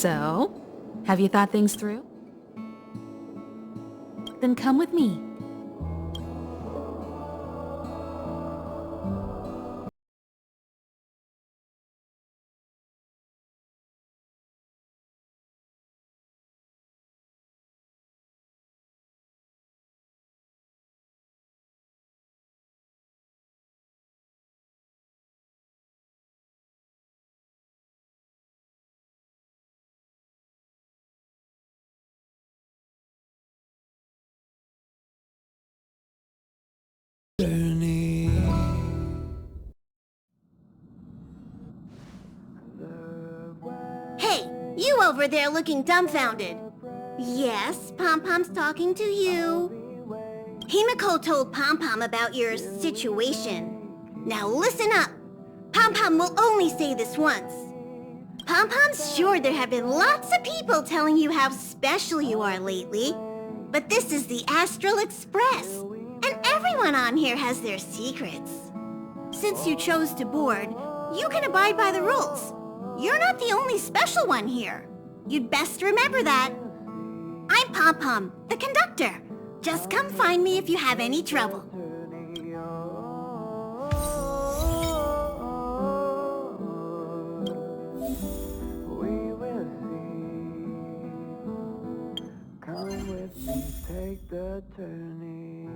So, have you thought things through? Then come with me. Hey, you over there looking dumbfounded. Yes, Pom-Pom's talking to you. Himiko told Pom-Pom about your situation. Now listen up. Pom-Pom will only say this once. Pom-Pom's sure there have been lots of people telling you how special you are lately. But this is the Astral Express, and everyone on here has their secrets. Since you chose to board, you can abide by the rules. You're not the only special one here. You'd best remember that. I'm Pom-Pom, the conductor. Just come find me if you have any trouble. We will see. Come with me, take the turning.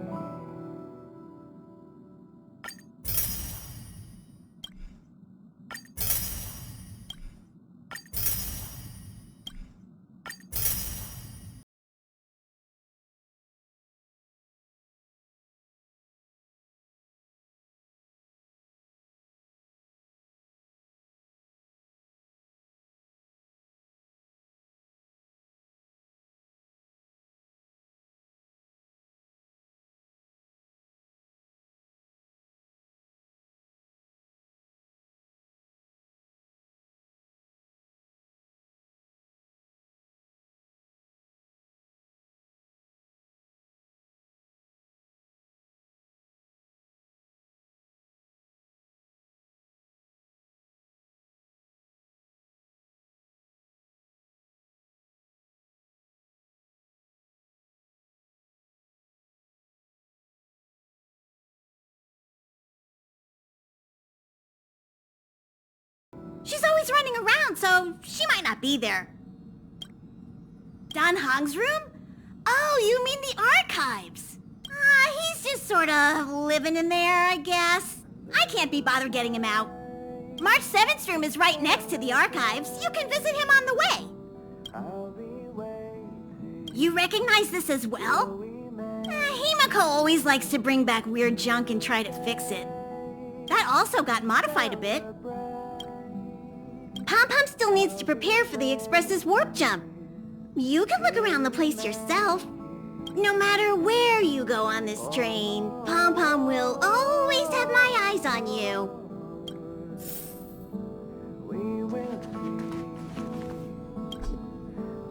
She's always running around, so she might not be there. Dan Hong's room? Oh, you mean the archives. He's just sort of living in there, I guess. I can't be bothered getting him out. March 7th's room is right next to the archives. You can visit him on the way. You recognize this as well? Himiko always likes to bring back weird junk and try to fix it. That also got modified a bit. Pom-Pom still needs to prepare for the Express's warp jump. You can look around the place yourself. No matter where you go on this train, Pom-Pom will always have my eyes on you. We will see.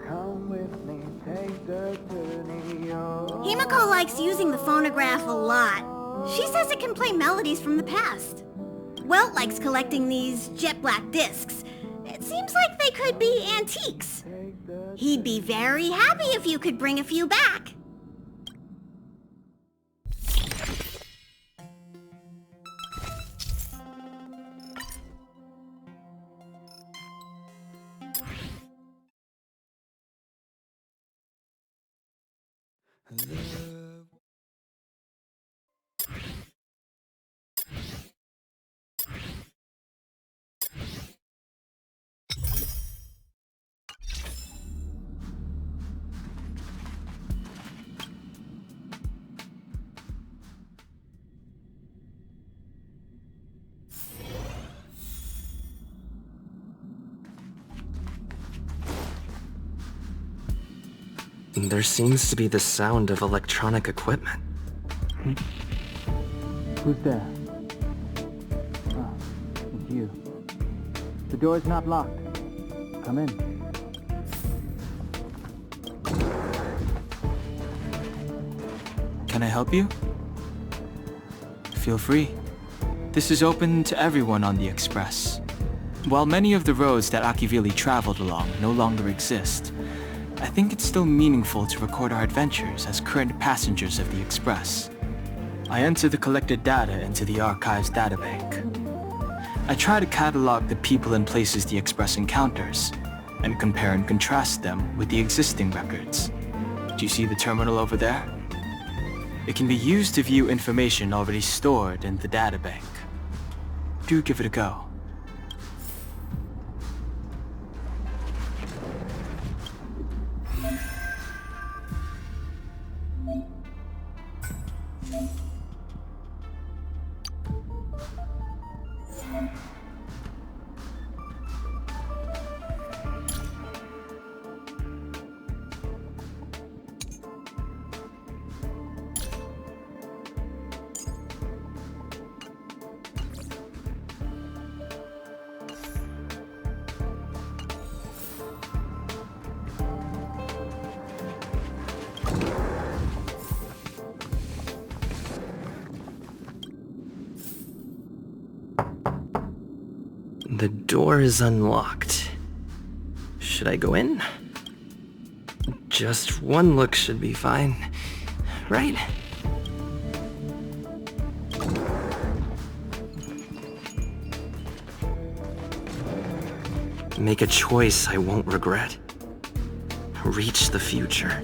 Come with me, take the turning. Himiko likes using the phonograph a lot. She says it can play melodies from the past. Welt likes collecting these jet black discs. It seems like they could be antiques. He'd be very happy if you could bring a few back. There seems to be the sound of electronic equipment. Who's there? Ah, it's you. The door's not locked. Come in. Can I help you? Feel free. This is open to everyone on the Express. While many of the roads that Akivili traveled along no longer exist, I think it's still meaningful to record our adventures as current passengers of the Express. I enter the collected data into the Archives databank. I try to catalog the people and places the Express encounters, and compare and contrast them with the existing records. Do you see the terminal over there? It can be used to view information already stored in the databank. Do give it a go. The door is unlocked. Should I go in? Just one look should be fine, right? Make a choice I won't regret. Reach the future.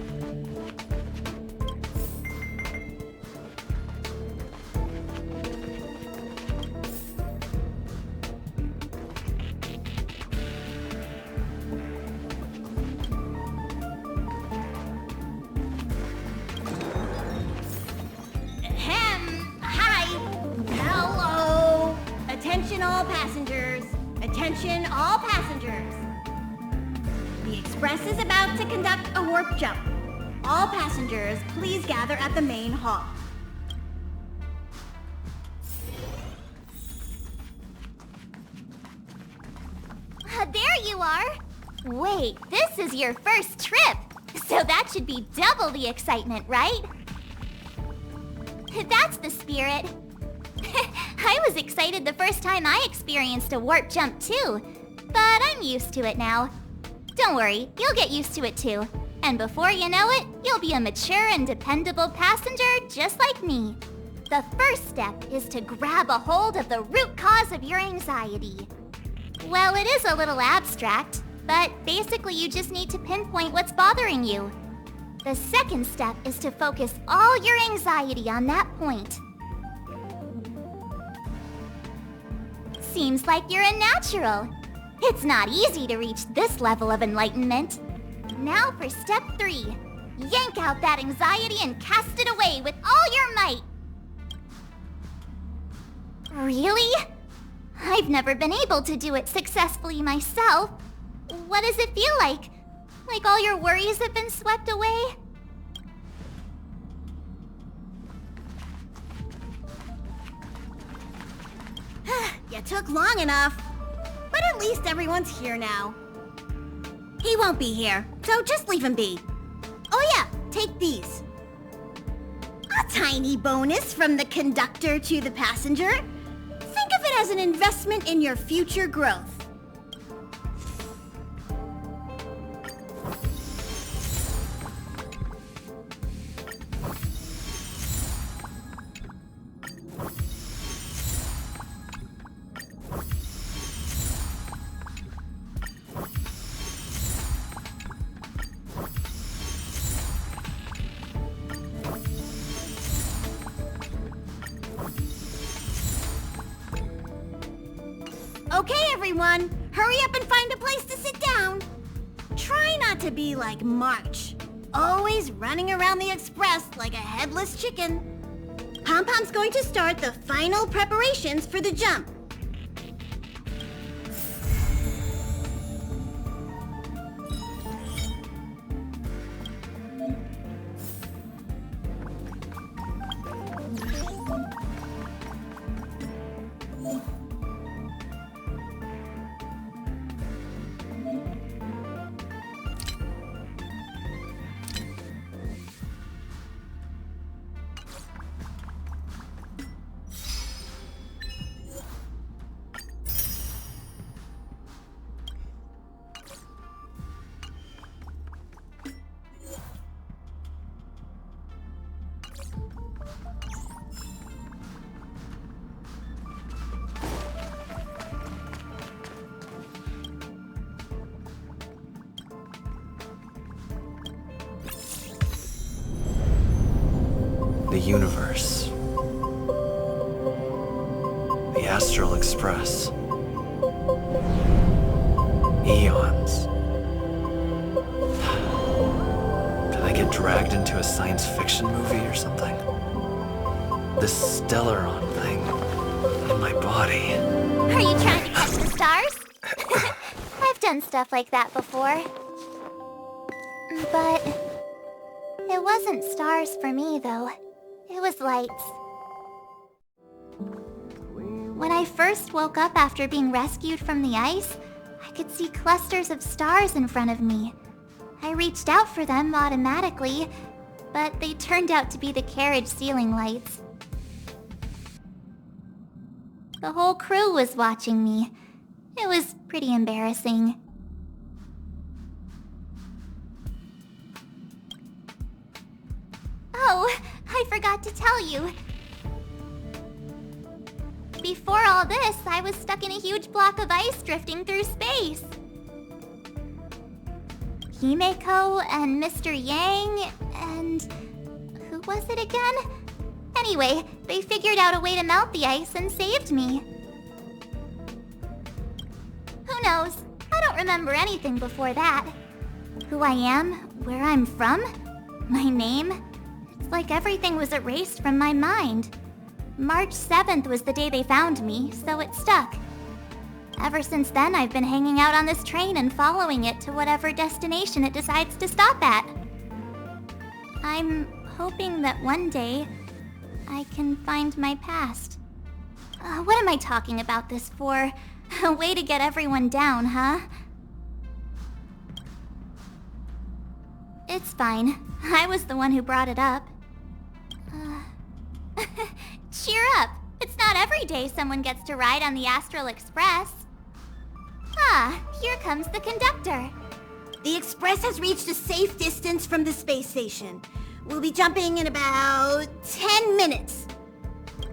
Hi. Hello. Attention all passengers. Attention all passengers. The Express is about to conduct a warp jump. All passengers, please gather at the main hall. There you are! Wait, this is your first trip! So that should be double the excitement, right? That's the spirit. I was excited the first time I experienced a warp jump too, but I'm used to it now. Don't worry, you'll get used to it too. And before you know it, you'll be a mature and dependable passenger just like me. The first step is to grab a hold of the root cause of your anxiety. Well, it is a little abstract, but basically you just need to pinpoint what's bothering you. The second step is to focus all your anxiety on that point. Seems like you're a natural. It's not easy to reach this level of enlightenment. Now for step 3. Yank out that anxiety and cast it away with all your might. Really? I've never been able to do it successfully myself. What does it feel like? Like all your worries have been swept away? You took long enough. But at least everyone's here now. He won't be here, so just leave him be. Oh yeah, take these. A tiny bonus from the conductor to the passenger. Think of it as an investment in your future growth. Okay, everyone, hurry up and find a place to sit down. Try not to be like March, always running around the Express like a headless chicken. Pom-Pom's going to start the final preparations for the jump. universe. The Astral Express. Eons. Did I get dragged into a science fiction movie or something? This Stellaron thing in my body. Are you trying to catch the stars? I've done stuff like that before. But it wasn't stars for me, though. It was lights. When I first woke up after being rescued from the ice, I could see clusters of stars in front of me. I reached out for them automatically, but they turned out to be the carriage ceiling lights. The whole crew was watching me. It was pretty embarrassing. Oh, I forgot to tell you. Before all this, I was stuck in a huge block of ice drifting through space. Himeko and Mr. Yang and... who was it again? Anyway, they figured out a way to melt the ice and saved me. Who knows? I don't remember anything before that. Who I am, where I'm from, my name. It's like everything was erased from my mind. March 7th was the day they found me, so it stuck. Ever since then, I've been hanging out on this train and following it to whatever destination it decides to stop at. I'm hoping that one day I can find my past. What am I talking about this for? A way to get everyone down, huh? It's fine. I was the one who brought it up. Cheer up! It's not every day someone gets to ride on the Astral Express. Ah, here comes the conductor. The Express has reached a safe distance from the space station. We'll be jumping in about 10 minutes.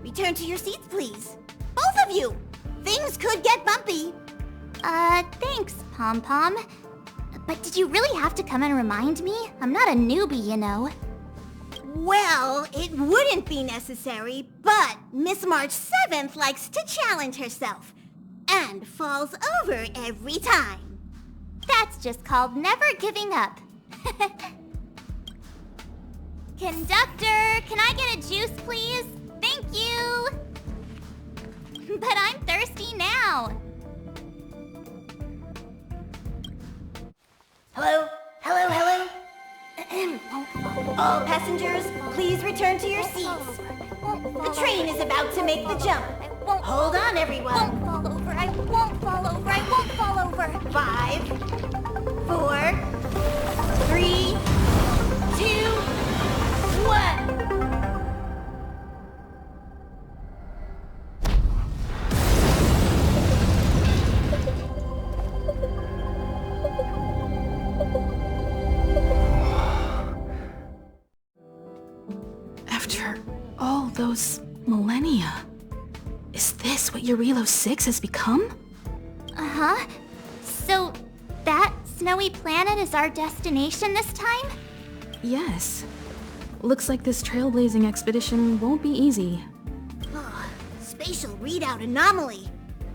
Return to your seats, please. Both of you! Things could get bumpy. Thanks, Pom Pom. But did you really have to come and remind me? I'm not a newbie, you know. Well, it wouldn't be necessary, but Miss March 7th likes to challenge herself. And falls over every time. That's just called never giving up. Conductor, can I get a juice, please? Thank you! But I'm thirsty now. Hello? Hello, hello? All passengers, please return to your seats. The train is about to make the jump. Hold on, everyone. I won't fall over. I won't fall over. I won't fall over. 5, 4, 3, 2, 1. After all those millennia, is this what Eurilo 6 has become? Uh-huh. So, that snowy planet is our destination this time? Yes. Looks like this trailblazing expedition won't be easy. Spatial readout anomaly.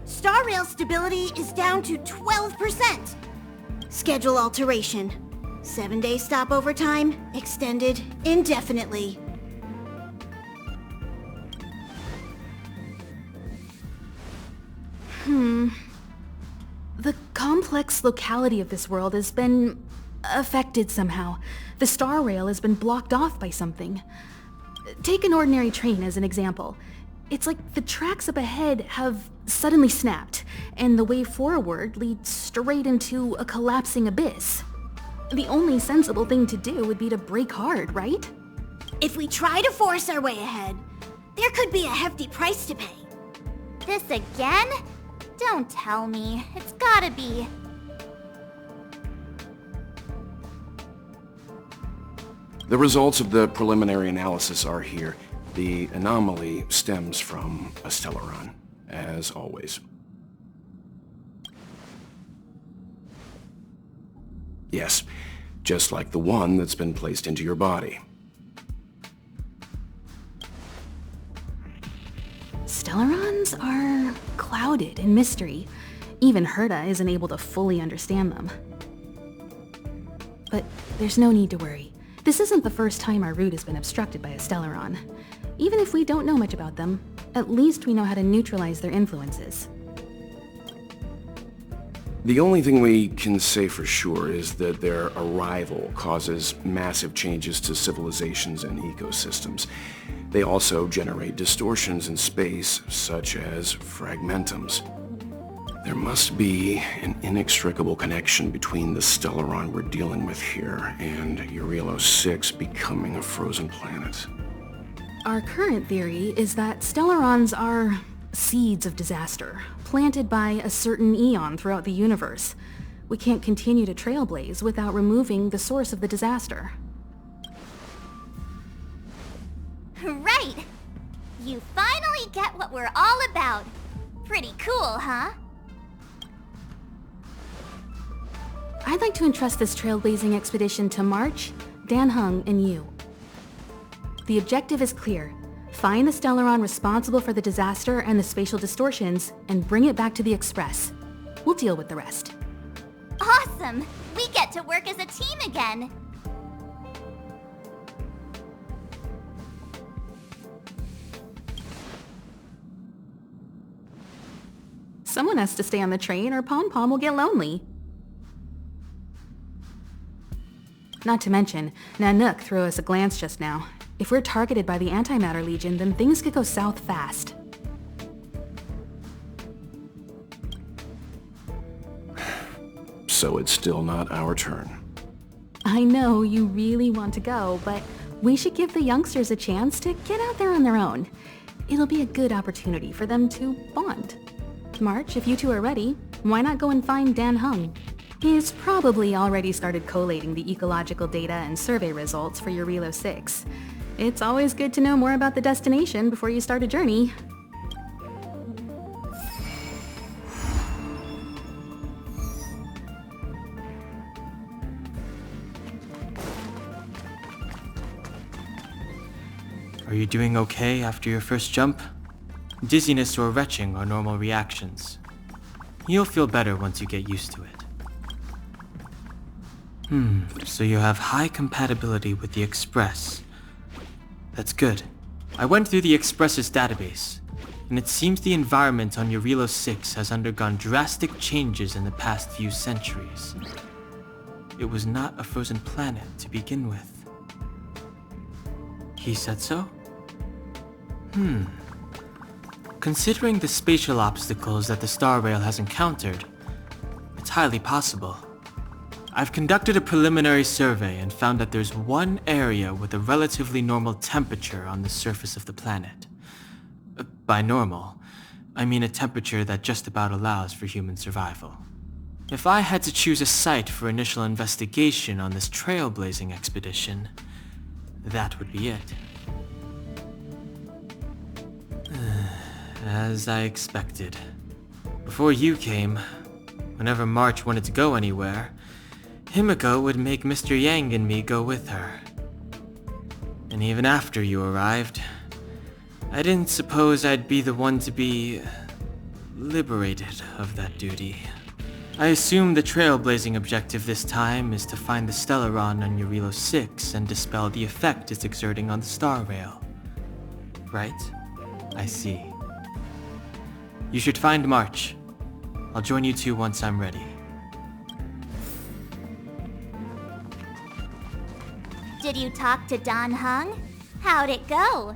Star rail stability is down to 12%. Schedule alteration. 7-day stopover time extended indefinitely. The complex locality of this world has been affected somehow. The star rail has been blocked off by something. Take an ordinary train as an example. It's like the tracks up ahead have suddenly snapped, and the way forward leads straight into a collapsing abyss. The only sensible thing to do would be to brake hard, right? If we try to force our way ahead, there could be a hefty price to pay. This again? Don't tell me. It's gotta be. The results of the preliminary analysis are here. The anomaly stems from a Stellaron, as always. Yes, just like the one that's been placed into your body. Stellarons are clouded in mystery. Even Herta isn't able to fully understand them. But there's no need to worry. This isn't the first time our route has been obstructed by a Stellaron. Even if we don't know much about them, at least we know how to neutralize their influences. The only thing we can say for sure is that their arrival causes massive changes to civilizations and ecosystems. They also generate distortions in space, such as fragmentums. There must be an inextricable connection between the Stellaron we're dealing with here and Eurilo 6 becoming a frozen planet. Our current theory is that Stellarons are seeds of disaster, planted by a certain eon throughout the universe. We can't continue to trailblaze without removing the source of the disaster. Right! You finally get what we're all about. Pretty cool, huh? I'd like to entrust this trailblazing expedition to March, Dan Heng, and you. The objective is clear. Find the Stellaron responsible for the disaster and the spatial distortions, and bring it back to the Express. We'll deal with the rest. Awesome! We get to work as a team again! Someone has to stay on the train or Pom Pom will get lonely. Not to mention, Nanook threw us a glance just now. If we're targeted by the Antimatter Legion, then things could go south fast. So it's still not our turn. I know you really want to go, but we should give the youngsters a chance to get out there on their own. It'll be a good opportunity for them to bond. March, if you two are ready, why not go and find Dan Heng? He's probably already started collating the ecological data and survey results for Eurilo 6. It's always good to know more about the destination before you start a journey. Are you doing okay after your first jump? Dizziness or retching are normal reactions. You'll feel better once you get used to it. So you have high compatibility with the Express. That's good. I went through the Express's database, and it seems the environment on Eurilo 6 has undergone drastic changes in the past few centuries. It was not a frozen planet to begin with. He said so? Considering the spatial obstacles that the Star Rail has encountered, it's highly possible. I've conducted a preliminary survey and found that there's one area with a relatively normal temperature on the surface of the planet. By normal, I mean a temperature that just about allows for human survival. If I had to choose a site for initial investigation on this trailblazing expedition, that would be it. As I expected. Before you came, whenever March wanted to go anywhere, Himiko would make Mr. Yang and me go with her. And even after you arrived, I didn't suppose I'd be the one to be liberated of that duty. I assume the trailblazing objective this time is to find the Stellaron on Eurilo 6 and dispel the effect it's exerting on the Star Rail. Right? I see. You should find March. I'll join you two once I'm ready. Did you talk to Dan Heng? How'd it go?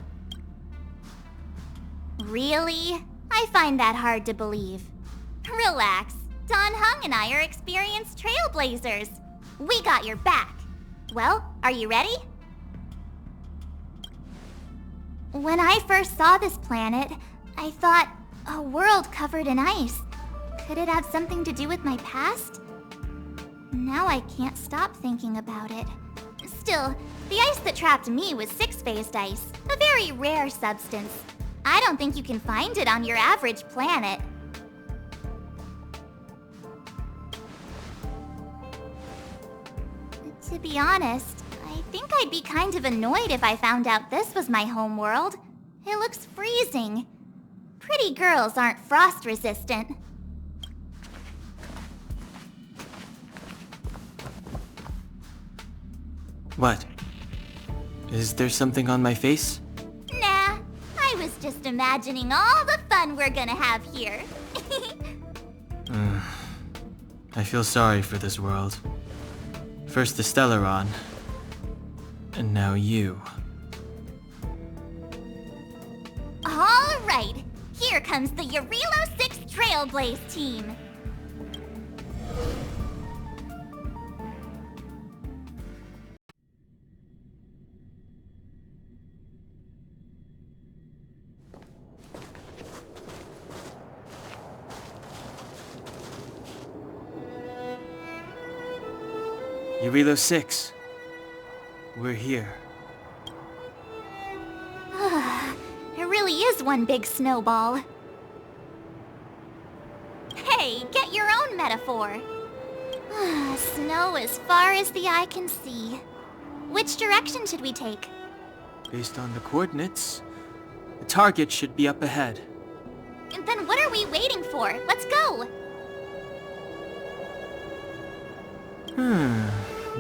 Really? I find that hard to believe. Relax. Dan Heng and I are experienced trailblazers. We got your back. Well, are you ready? When I first saw this planet, I thought, a world covered in ice. Could it have something to do with my past? Now I can't stop thinking about it. Still, the ice that trapped me was six-phased ice, a very rare substance. I don't think you can find it on your average planet. To be honest, I think I'd be kind of annoyed if I found out this was my homeworld. It looks freezing. Pretty girls aren't frost resistant. What? Is there something on my face? Nah, I was just imagining all the fun we're gonna have here. I feel sorry for this world. First the Stellaron, and now you. Alright, here comes the Yarilo 6 Trailblaze team. Yarilo 6. We're here. It really is one big snowball. Hey, get your own metaphor. Snow as far as the eye can see. Which direction should we take? Based on the coordinates, the target should be up ahead. Then what are we waiting for? Let's go!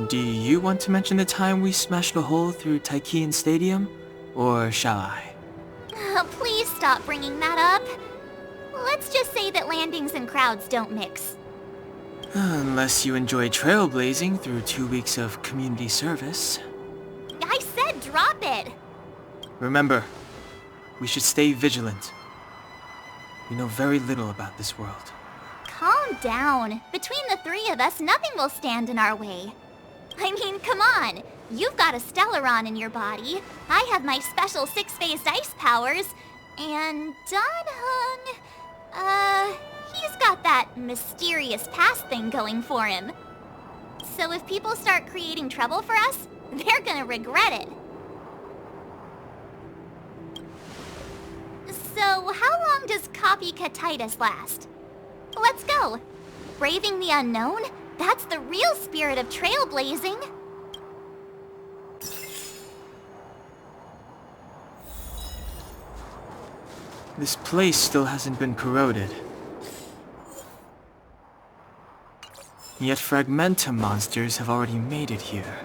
Do you want to mention the time we smashed a hole through Taikian Stadium? Or shall I? Please stop bringing that up. Let's just say that landings and crowds don't mix. Unless you enjoy trailblazing through 2 weeks of community service. I said drop it! Remember, we should stay vigilant. We know very little about this world. Calm down. Between the three of us, nothing will stand in our way. I mean, come on. You've got a Stellaron in your body. I have my special 6-phased ice powers. And Danhung... he's got that mysterious past thing going for him. So if people start creating trouble for us, they're gonna regret it. So how long does copycatitis last? Let's go. Braving the unknown? That's the real spirit of trailblazing. This place still hasn't been corroded. Yet Fragmentum monsters have already made it here.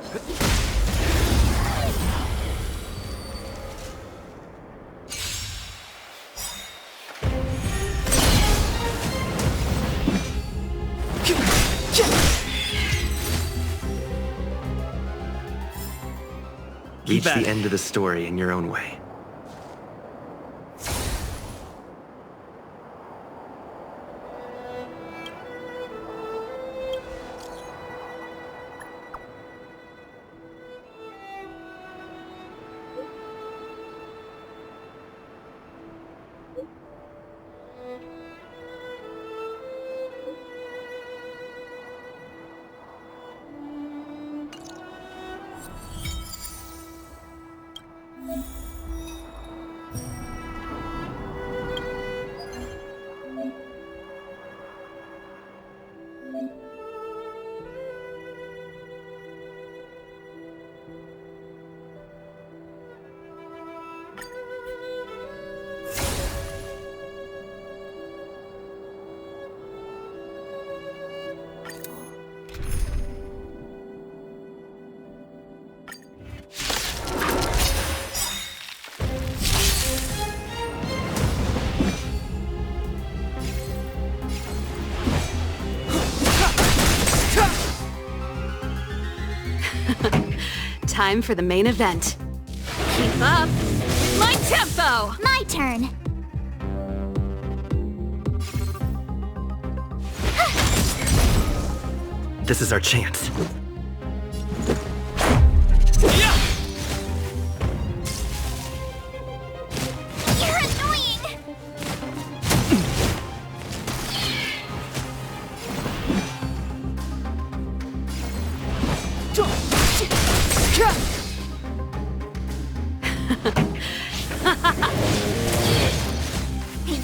Reach the end of the story in your own way. Time for the main event. Keep up with my tempo! My turn. This is our chance. You're annoying!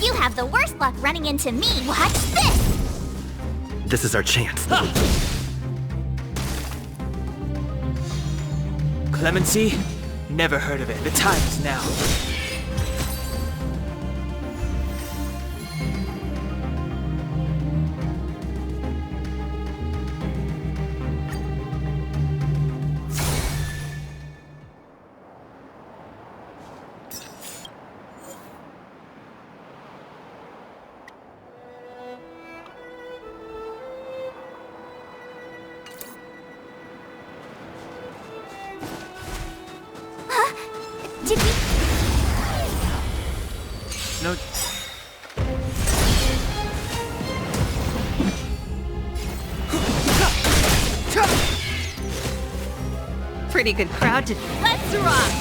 You have the worst luck running into me. Watch this! This is our chance. Clemency? Never heard of it. The time is now. No... Pretty good crowd to... Let's rock!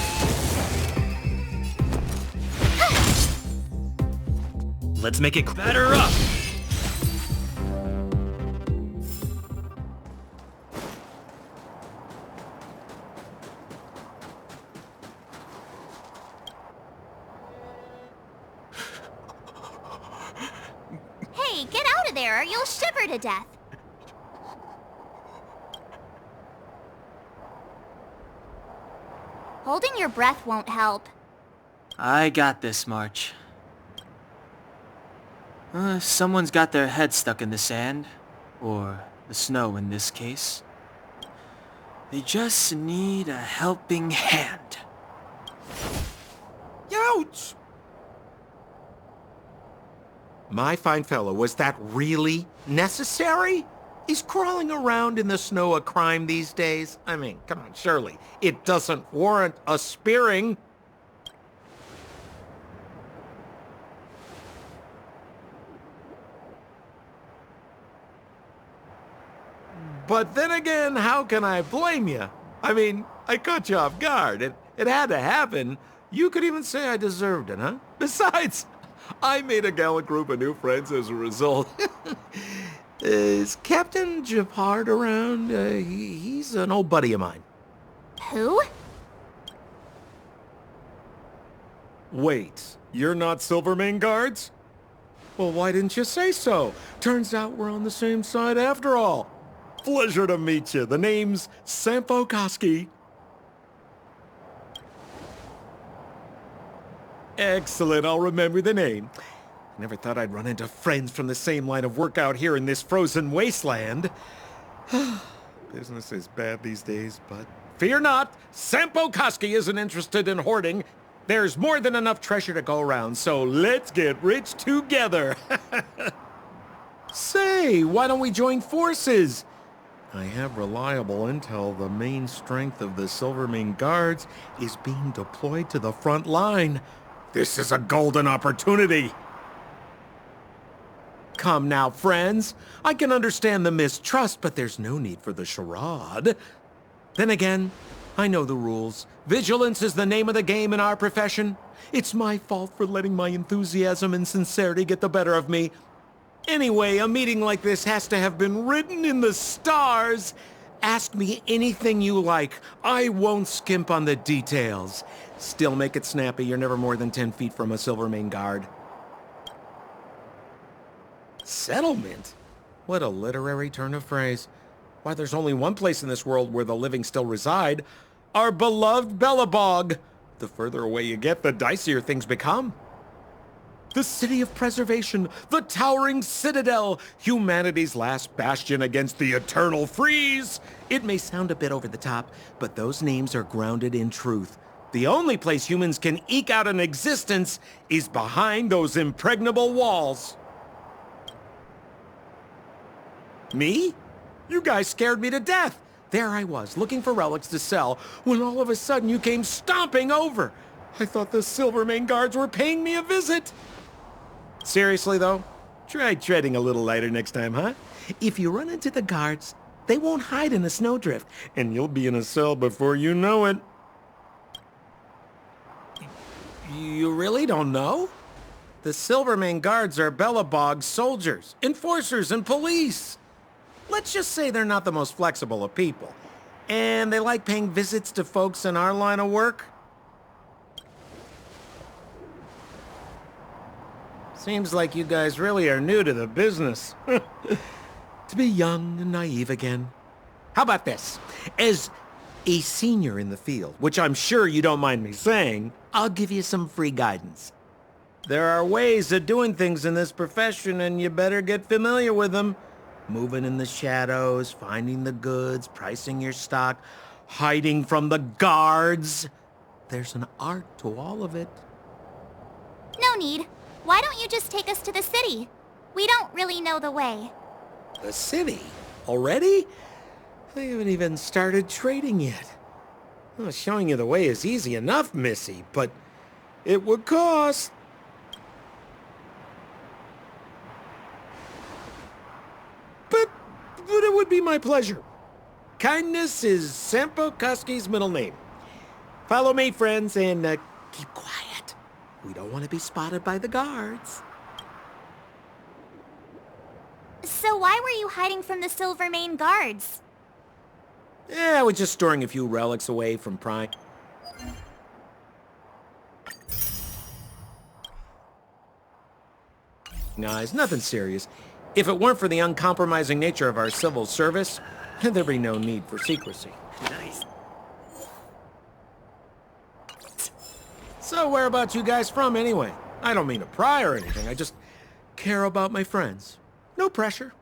Let's make it batter up! Hey, get out of there or you'll shiver to death. Holding your breath won't help. I got this, March. Someone's got their head stuck in the sand, or the snow in this case. They just need a helping hand. Ouch! My fine fellow, was that really necessary? Is crawling around in the snow a crime these days? I mean, come on, surely. It doesn't warrant a spearing. But then again, how can I blame you? I mean, I caught you off guard. It had to happen. You could even say I deserved it, huh? Besides, I made a gallant group of new friends as a result. Is Captain Japard around? He's an old buddy of mine. Who? Wait, you're not Silvermane guards? Well, why didn't you say so? Turns out we're on the same side after all. Pleasure to meet you. The name's Sampo Koski. Excellent, I'll remember the name. Never thought I'd run into friends from the same line of work out here in this frozen wasteland. Business is bad these days, but fear not, Sampo Koski isn't interested in hoarding. There's more than enough treasure to go around, so let's get rich together. Say, why don't we join forces? I have reliable intel the main strength of the Silvermane Guards is being deployed to the front line. This is a golden opportunity. Come now, friends. I can understand the mistrust, but there's no need for the charade. Then again, I know the rules. Vigilance is the name of the game in our profession. It's my fault for letting my enthusiasm and sincerity get the better of me. Anyway, a meeting like this has to have been written in the stars. Ask me anything you like. I won't skimp on the details. Still make it snappy. You're never more than 10 feet from a Silvermane guard. Settlement? What a literary turn of phrase. Why, there's only one place in this world where the living still reside. Our beloved Bellabog. The further away you get, the dicier things become. The city of preservation, the towering citadel, humanity's last bastion against the eternal freeze. It may sound a bit over the top, but those names are grounded in truth. The only place humans can eke out an existence is behind those impregnable walls. Me? You guys scared me to death. There I was, looking for relics to sell, when all of a sudden you came stomping over. I thought the Silvermane guards were paying me a visit. Seriously, though, try treading a little lighter next time, huh? If you run into the guards, they won't hide in a snowdrift, and you'll be in a cell before you know it. You really don't know? The Silvermane guards are Bellabog's soldiers, enforcers, and police. Let's just say they're not the most flexible of people, and they like paying visits to folks in our line of work. Seems like you guys really are new to the business. To be young and naive again. How about this? As a senior in the field, which I'm sure you don't mind me saying, I'll give you some free guidance. There are ways of doing things in this profession, and you better get familiar with them. Moving in the shadows, finding the goods, pricing your stock, hiding from the guards. There's an art to all of it. No need. Why don't you just take us to the city? We don't really know the way. The city? Already? I haven't even started trading yet. Well, showing you the way is easy enough, Missy, but it would cost. would be my pleasure. Kindness is Sampo Koski's middle name. Follow me, friends, and keep quiet. We don't want to be spotted by the guards. So why were you hiding from the Silvermane guards? I was just storing a few relics away from Prime. Guys, nothing serious. If it weren't for the uncompromising nature of our civil service, there'd be no need for secrecy. Nice. So where about you guys from, anyway? I don't mean to pry or anything. I just care about my friends. No pressure.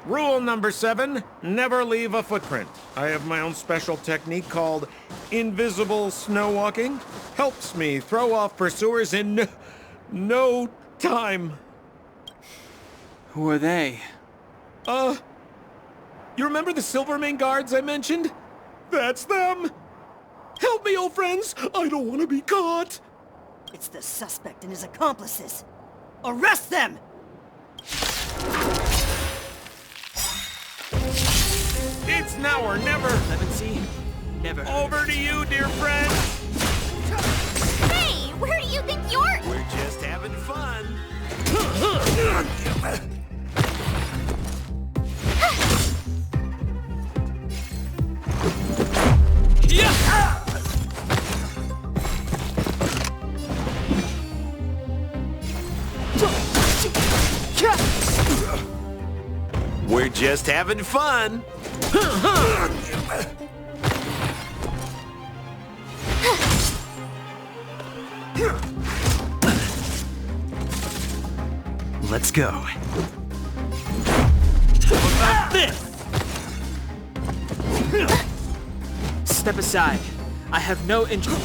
Rule number 7, never leave a footprint. I have my own special technique called invisible snow walking. Helps me throw off pursuers in no time. Who are they? You remember the Silvermane guards I mentioned? That's them! Help me, old friends! I don't want to be caught! It's the suspect and his accomplices. Arrest them! It's now or never! Clemency? Never. Over to you, dear friend! Hey, where do you think you're... We're just having fun! We're just having fun! Let's go. How about this? Step aside. I have no interest.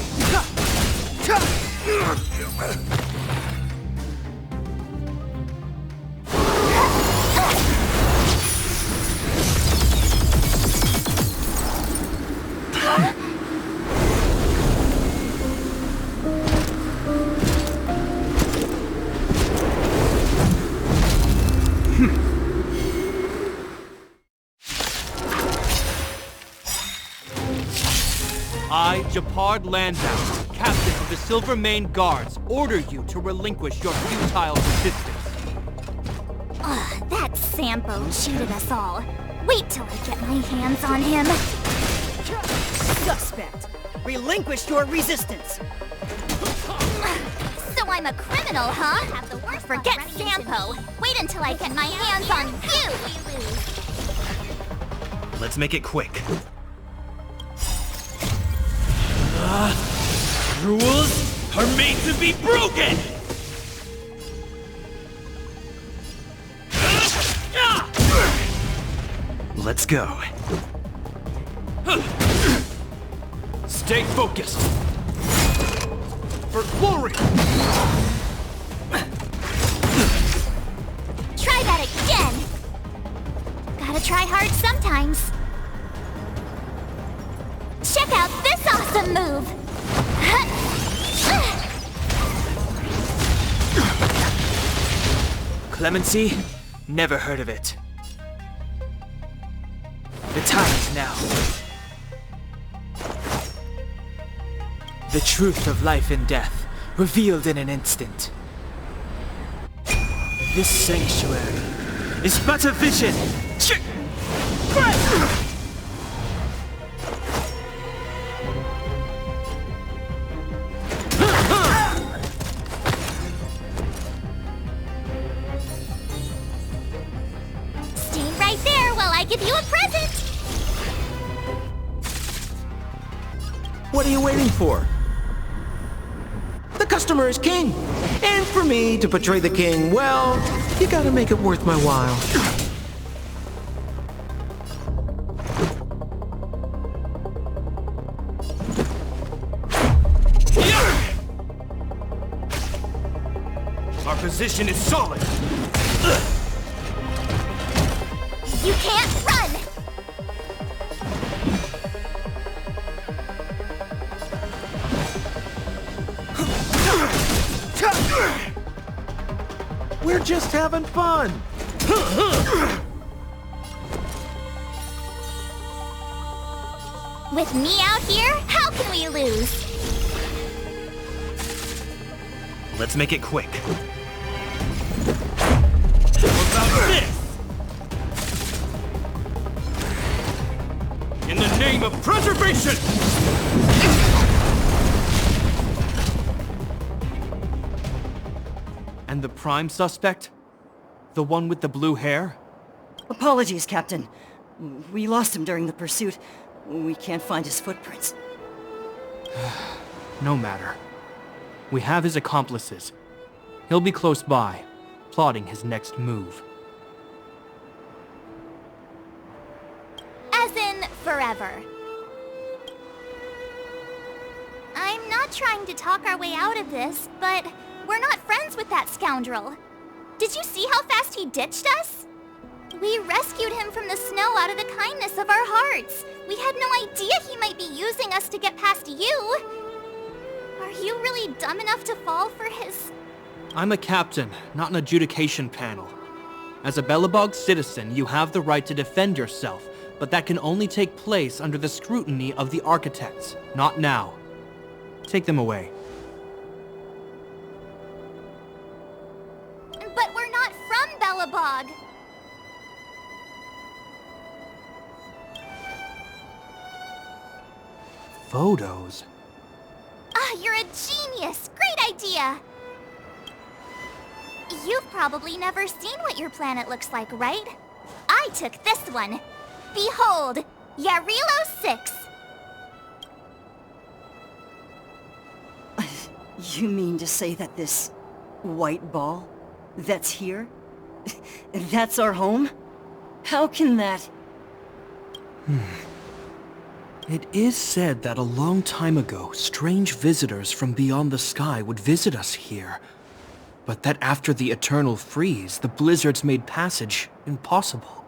I, Japard Landau, captain of the Silvermane Guards, order you to relinquish your futile resistance. Ugh, that Sampo cheated us all. Wait till I get my hands on him. Suspect! Relinquish your resistance! So I'm a criminal, huh? Forget Sampo. Wait until I get my hands on you! Let's make it quick. Rules are made to be broken! Let's go. Stay focused! For glory! Try that again! Clemency? Never heard of it. The time is now. The truth of life and death, revealed in an instant. This sanctuary is but a vision! Stand right there while I give you a present! What are you waiting for? The customer is king. And for me to portray the king, well, you gotta make it worth my while. Our position is solid. You can't run! We're just having fun. With me out here, how can we lose? Let's make it quick. How about this? In the name of preservation! And the prime suspect? The one with the blue hair? Apologies, Captain. We lost him during the pursuit. We can't find his footprints. No matter. We have his accomplices. He'll be close by, plotting his next move. As in, forever. I'm not trying to talk our way out of this, but we're not friends with that scoundrel. Did you see how fast he ditched us? We rescued him from the snow out of the kindness of our hearts. We had no idea he might be using us to get past you. Are you really dumb enough to fall for his... I'm a captain, not an adjudication panel. As a Belobog citizen, you have the right to defend yourself, but that can only take place under the scrutiny of the architects, not now. Take them away. But we're not from Belobog. Photos? Ah, you're a genius! Great idea! You've probably never seen what your planet looks like, right? I took this one. Behold, Yarilo 6. You mean to say that this white ball that's here, that's our home? How can that... It is said that a long time ago, strange visitors from beyond the sky would visit us here. But that after the eternal freeze, the blizzards made passage impossible.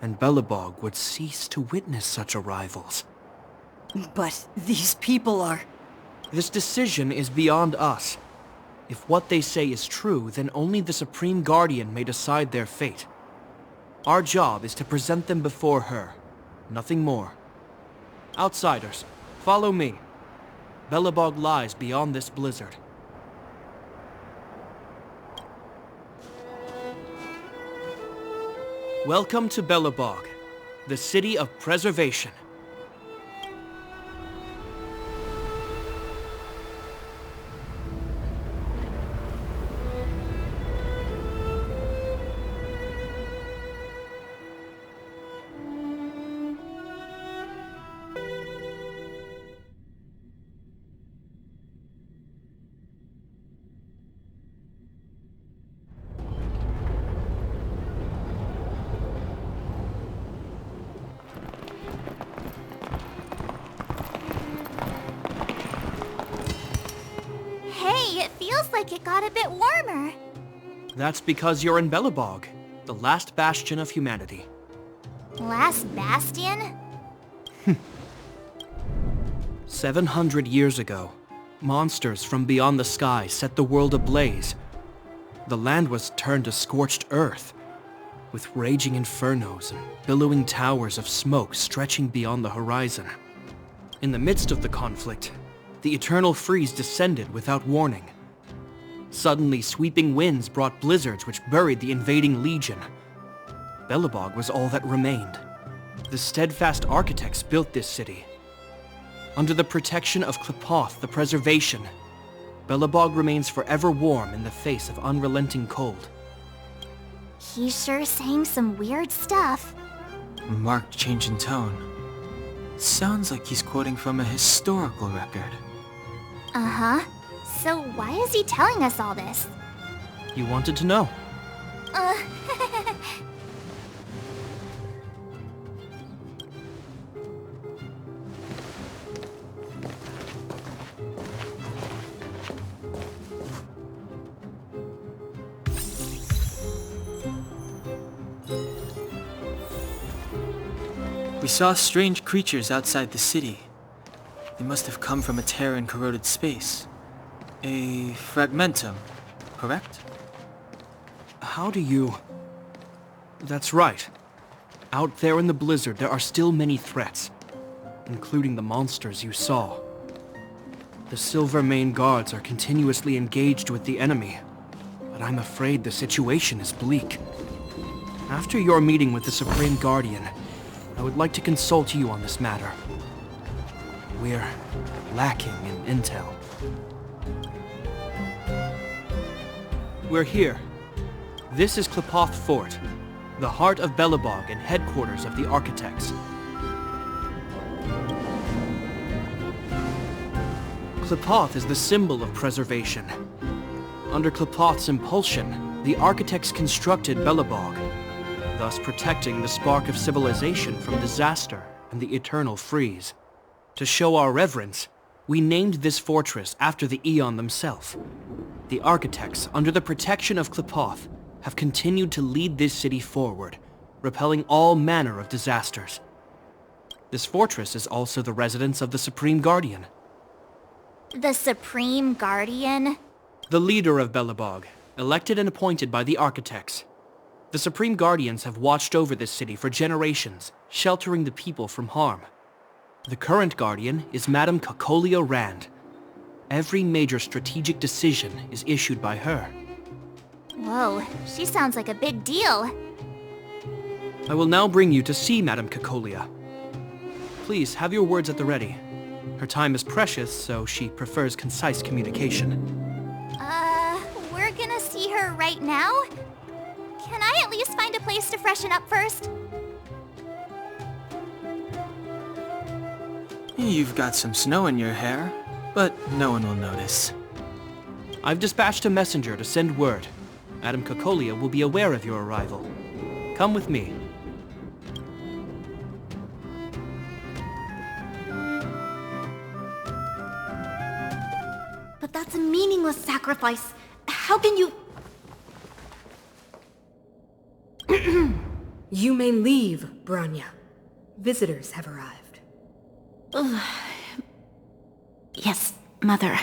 And Belobog would cease to witness such arrivals. But these people are... This decision is beyond us. If what they say is true, then only the Supreme Guardian may decide their fate. Our job is to present them before her. Nothing more. Outsiders, follow me. Belobog lies beyond this blizzard. Welcome to Belobog, the city of preservation. Hey, it feels like it got a bit warmer. That's because you're in Belobog, the last bastion of humanity. Last bastion? 700 years ago, monsters from beyond the sky set the world ablaze. The land was turned to scorched earth, with raging infernos and billowing towers of smoke stretching beyond the horizon. In the midst of the conflict, the eternal freeze descended without warning. Suddenly, sweeping winds brought blizzards which buried the invading legion. Belobog was all that remained. The steadfast architects built this city. Under the protection of Qlipoth, the preservation, Belobog remains forever warm in the face of unrelenting cold. He's sure saying some weird stuff. A marked change in tone. Sounds like he's quoting from a historical record. Uh-huh. So why is he telling us all this? You wanted to know. We saw strange creatures outside the city. They must have come from a tear in corroded space. A fragmentum, correct? How do you... That's right. Out there in the blizzard, there are still many threats, including the monsters you saw. The Silvermane guards are continuously engaged with the enemy, but I'm afraid the situation is bleak. After your meeting with the Supreme Guardian, I would like to consult you on this matter. We're lacking in intel. We're here. This is Qlipoth Fort, the heart of Belobog and headquarters of the Architects. Qlipoth is the symbol of preservation. Under Qlipoth's impulsion, the Architects constructed Belobog, thus protecting the spark of civilization from disaster and the eternal freeze. To show our reverence, we named this fortress after the Aeon themselves. The Architects, under the protection of Qlipoth, have continued to lead this city forward, repelling all manner of disasters. This fortress is also the residence of the Supreme Guardian. The Supreme Guardian? The leader of Belobog, elected and appointed by the Architects. The Supreme Guardians have watched over this city for generations, sheltering the people from harm. The current Guardian is Madame Cocolia Rand. Every major strategic decision is issued by her. Whoa, she sounds like a big deal. I will now bring you to see Madame Cocolia. Please, have your words at the ready. Her time is precious, so she prefers concise communication. We're gonna see her right now? Can I at least find a place to freshen up first? You've got some snow in your hair, but no one will notice. I've dispatched a messenger to send word. Madame Cocolia will be aware of your arrival. Come with me. But that's a meaningless sacrifice. How can you... You may leave, Branya. Visitors have arrived. Yes, Mother.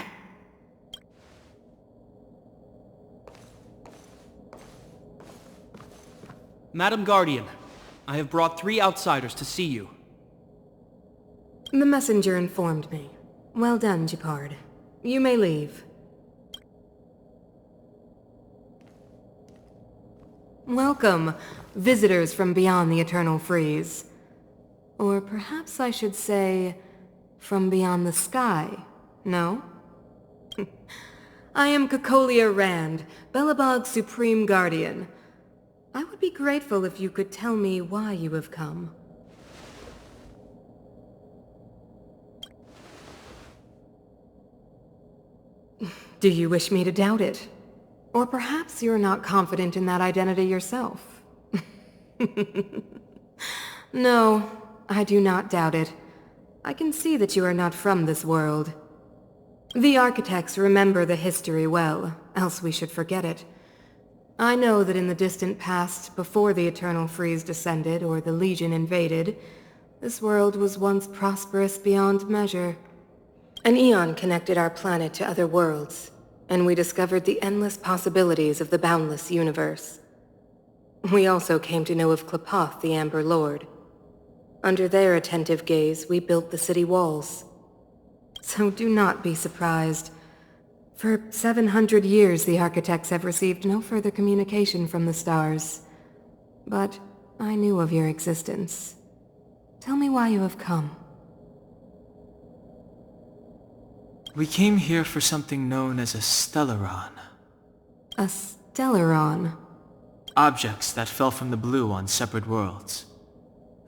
Madam Guardian, I have brought 3 outsiders to see you. The messenger informed me. Well done, Gepard. You may leave. Welcome, visitors from beyond the eternal freeze. Or perhaps I should say, from beyond the sky, no? I am Cocolia Rand, Belobog's Supreme Guardian. I would be grateful if you could tell me why you have come. Do you wish me to doubt it? Or perhaps you're not confident in that identity yourself? No, I do not doubt it. I can see that you are not from this world. The Architects remember the history well, else we should forget it. I know that in the distant past, before the Eternal Freeze descended or the Legion invaded, this world was once prosperous beyond measure. An Aeon connected our planet to other worlds. and we discovered the endless possibilities of the boundless universe. We also came to know of Klapoth, the Amber Lord. Under their attentive gaze, we built the city walls. So do not be surprised. For 700 years, the architects have received no further communication from the stars. But I knew of your existence. Tell me why you have come. We came here for something known as a stellaron. A stellaron? Objects that fell from the blue on separate worlds.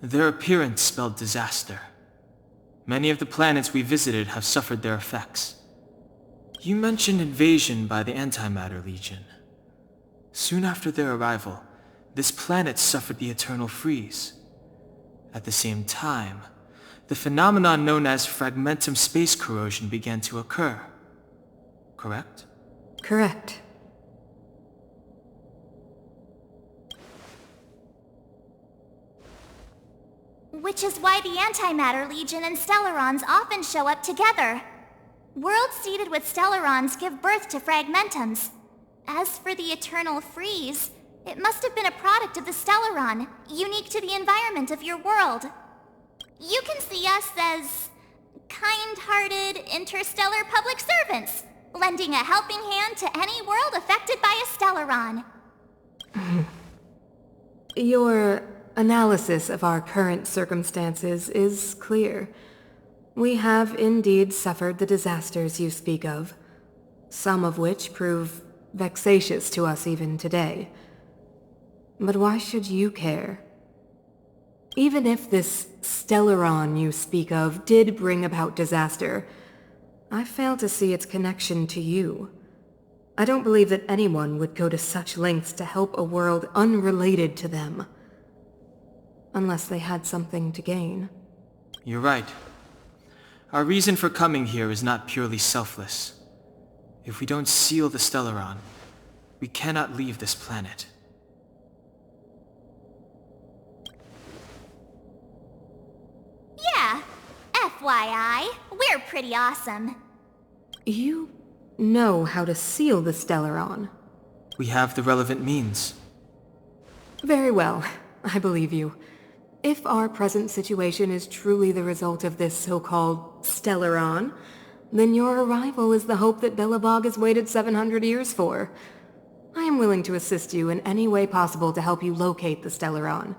Their appearance spelled disaster. Many of the planets we visited have suffered their effects. You mentioned invasion by the Antimatter Legion. Soon after their arrival, this planet suffered the eternal freeze. At the same time, the phenomenon known as fragmentum space corrosion began to occur. Correct? Correct. Which is why the Antimatter Legion and Stellarons often show up together. Worlds seeded with Stellarons give birth to fragmentums. As for the eternal freeze, it must have been a product of the Stellaron, unique to the environment of your world. You can see us as kind-hearted interstellar public servants, lending a helping hand to any world affected by a Stellaron. Your analysis of our current circumstances is clear. We have indeed suffered the disasters you speak of, some of which prove vexatious to us even today. But why should you care? Even if this Stellaron you speak of did bring about disaster, I fail to see its connection to you. I don't believe that anyone would go to such lengths to help a world unrelated to them. Unless they had something to gain. You're right. Our reason for coming here is not purely selfless. If we don't seal the Stellaron, we cannot leave this planet. Yeah, FYI, we're pretty awesome. You know how to seal the Stellaron. We have the relevant means. Very well, I believe you. If our present situation is truly the result of this so-called Stellaron, then your arrival is the hope that Belobog has waited 700 years for. I am willing to assist you in any way possible to help you locate the Stellaron.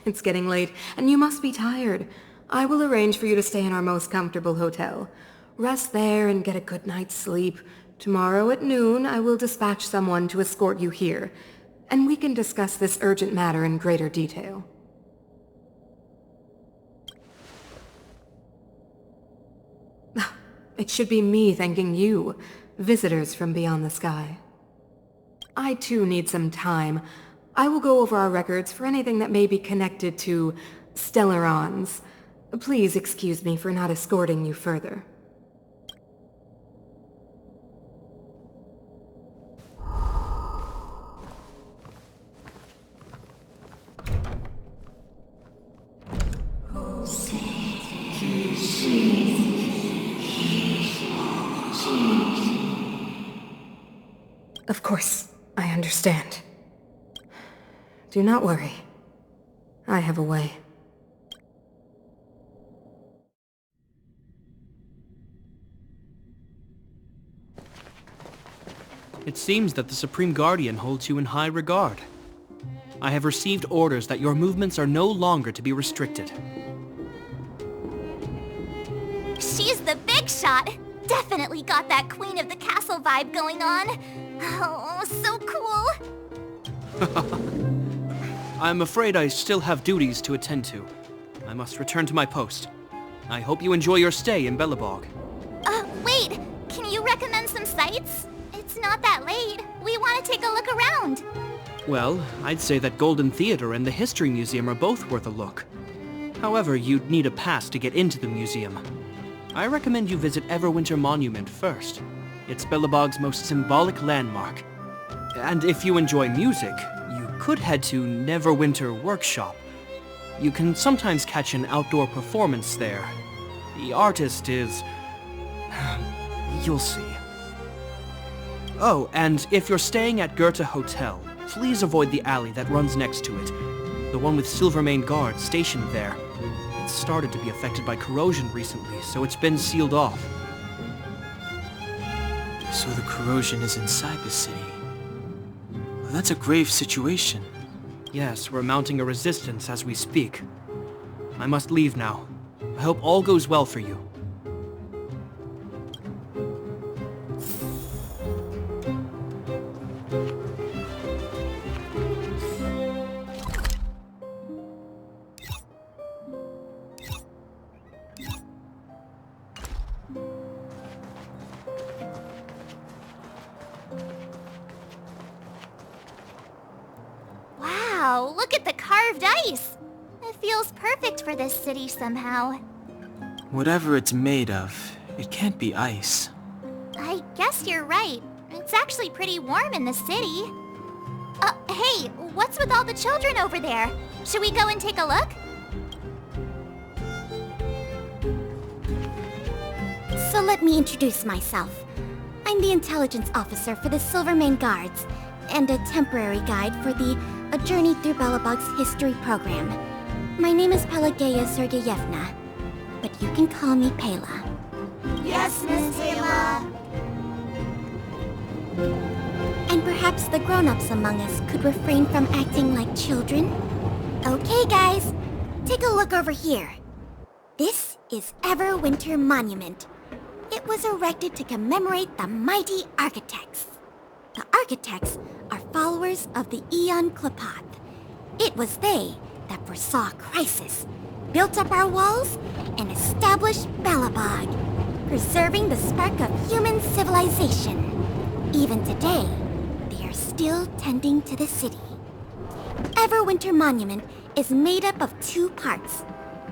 It's getting late, and you must be tired. I will arrange for you to stay in our most comfortable hotel. Rest there and get a good night's sleep. Tomorrow at noon, I will dispatch someone to escort you here, and we can discuss this urgent matter in greater detail. It should be me thanking you, visitors from beyond the sky. I too need some time. I will go over our records for anything that may be connected to Stellarons. Please excuse me for not escorting you further. Of course, I understand. Do not worry. I have a way. It seems that the Supreme Guardian holds you in high regard. I have received orders that your movements are no longer to be restricted. She's the big shot! Definitely got that Queen of the Castle vibe going on. Oh, so cool! I'm afraid I still have duties to attend to. I must return to my post. I hope you enjoy your stay in Belobog. Wait! Can you recommend some sites? It's not that late. We want to take a look around. Well, I'd say that Golden Theater and the History Museum are both worth a look. However, you'd need a pass to get into the museum. I recommend you visit Everwinter Monument first. It's Belobog's most symbolic landmark. And if you enjoy music, you could head to Neverwinter Workshop. You can sometimes catch an outdoor performance there. The artist is... you'll see. Oh, and if you're staying at Goethe Hotel, please avoid the alley that runs next to it. The one with Silvermane guards stationed there. It's started to be affected by corrosion recently, so it's been sealed off. So the corrosion is inside the city. Well, that's a grave situation. Yes, we're mounting a resistance as we speak. I must leave now. I hope all goes well for you. Wow, look at the carved ice! It feels perfect for this city somehow. Whatever it's made of, it can't be ice. I guess you're right. It's actually pretty warm in the city. Hey, what's with all the children over there? Should we go and take a look? So let me introduce myself. I'm the intelligence officer for the Silvermane Guards, and a temporary guide for the A Journey Through Belobog's history program. My name is Pelageya Sergeyevna, but you can call me Pela. Yes, Miss Taylor. And perhaps the grown-ups among us could refrain from acting like children. Okay, guys, take a look over here. This is Everwinter Monument. It was erected to commemorate the mighty architects. The architects are followers of the Aeon Klapath. It was they that foresaw crisis, built up our walls, and established Belobog, preserving the spark of human civilization. Even today, they are still tending to the city. Everwinter Monument is made up of two parts.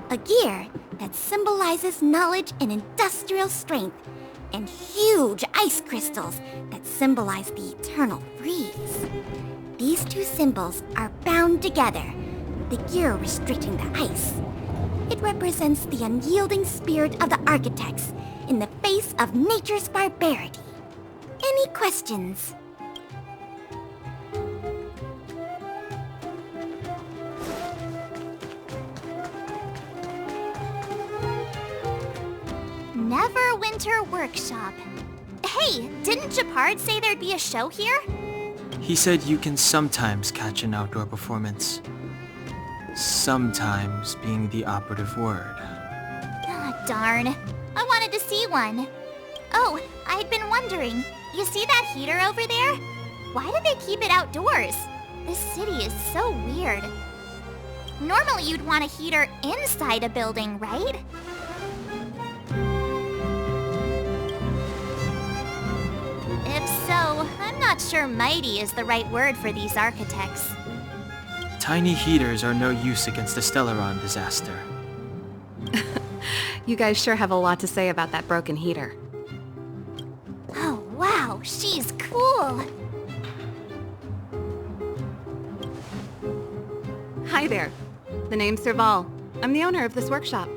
A gear that symbolizes knowledge and industrial strength, and huge ice crystals that symbolize the eternal freeze. These two symbols are bound together, the gear restricting the ice. It represents the unyielding spirit of the architects in the face of nature's barbarity. Any questions? Neverwinter Workshop. Hey, didn't Japard say there'd be a show here? He said you can sometimes catch an outdoor performance. Sometimes being the operative word. Ah, darn. I wanted to see one. Oh, I'd been wondering. You see that heater over there? Why do they keep it outdoors? This city is so weird. Normally you'd want a heater inside a building, right? If so, I'm not sure mighty is the right word for these architects. Tiny heaters are no use against the Stellaron disaster. You guys sure have a lot to say about that broken heater. Oh, wow, she's cool. Hi there. The name's Serval. I'm the owner of this workshop.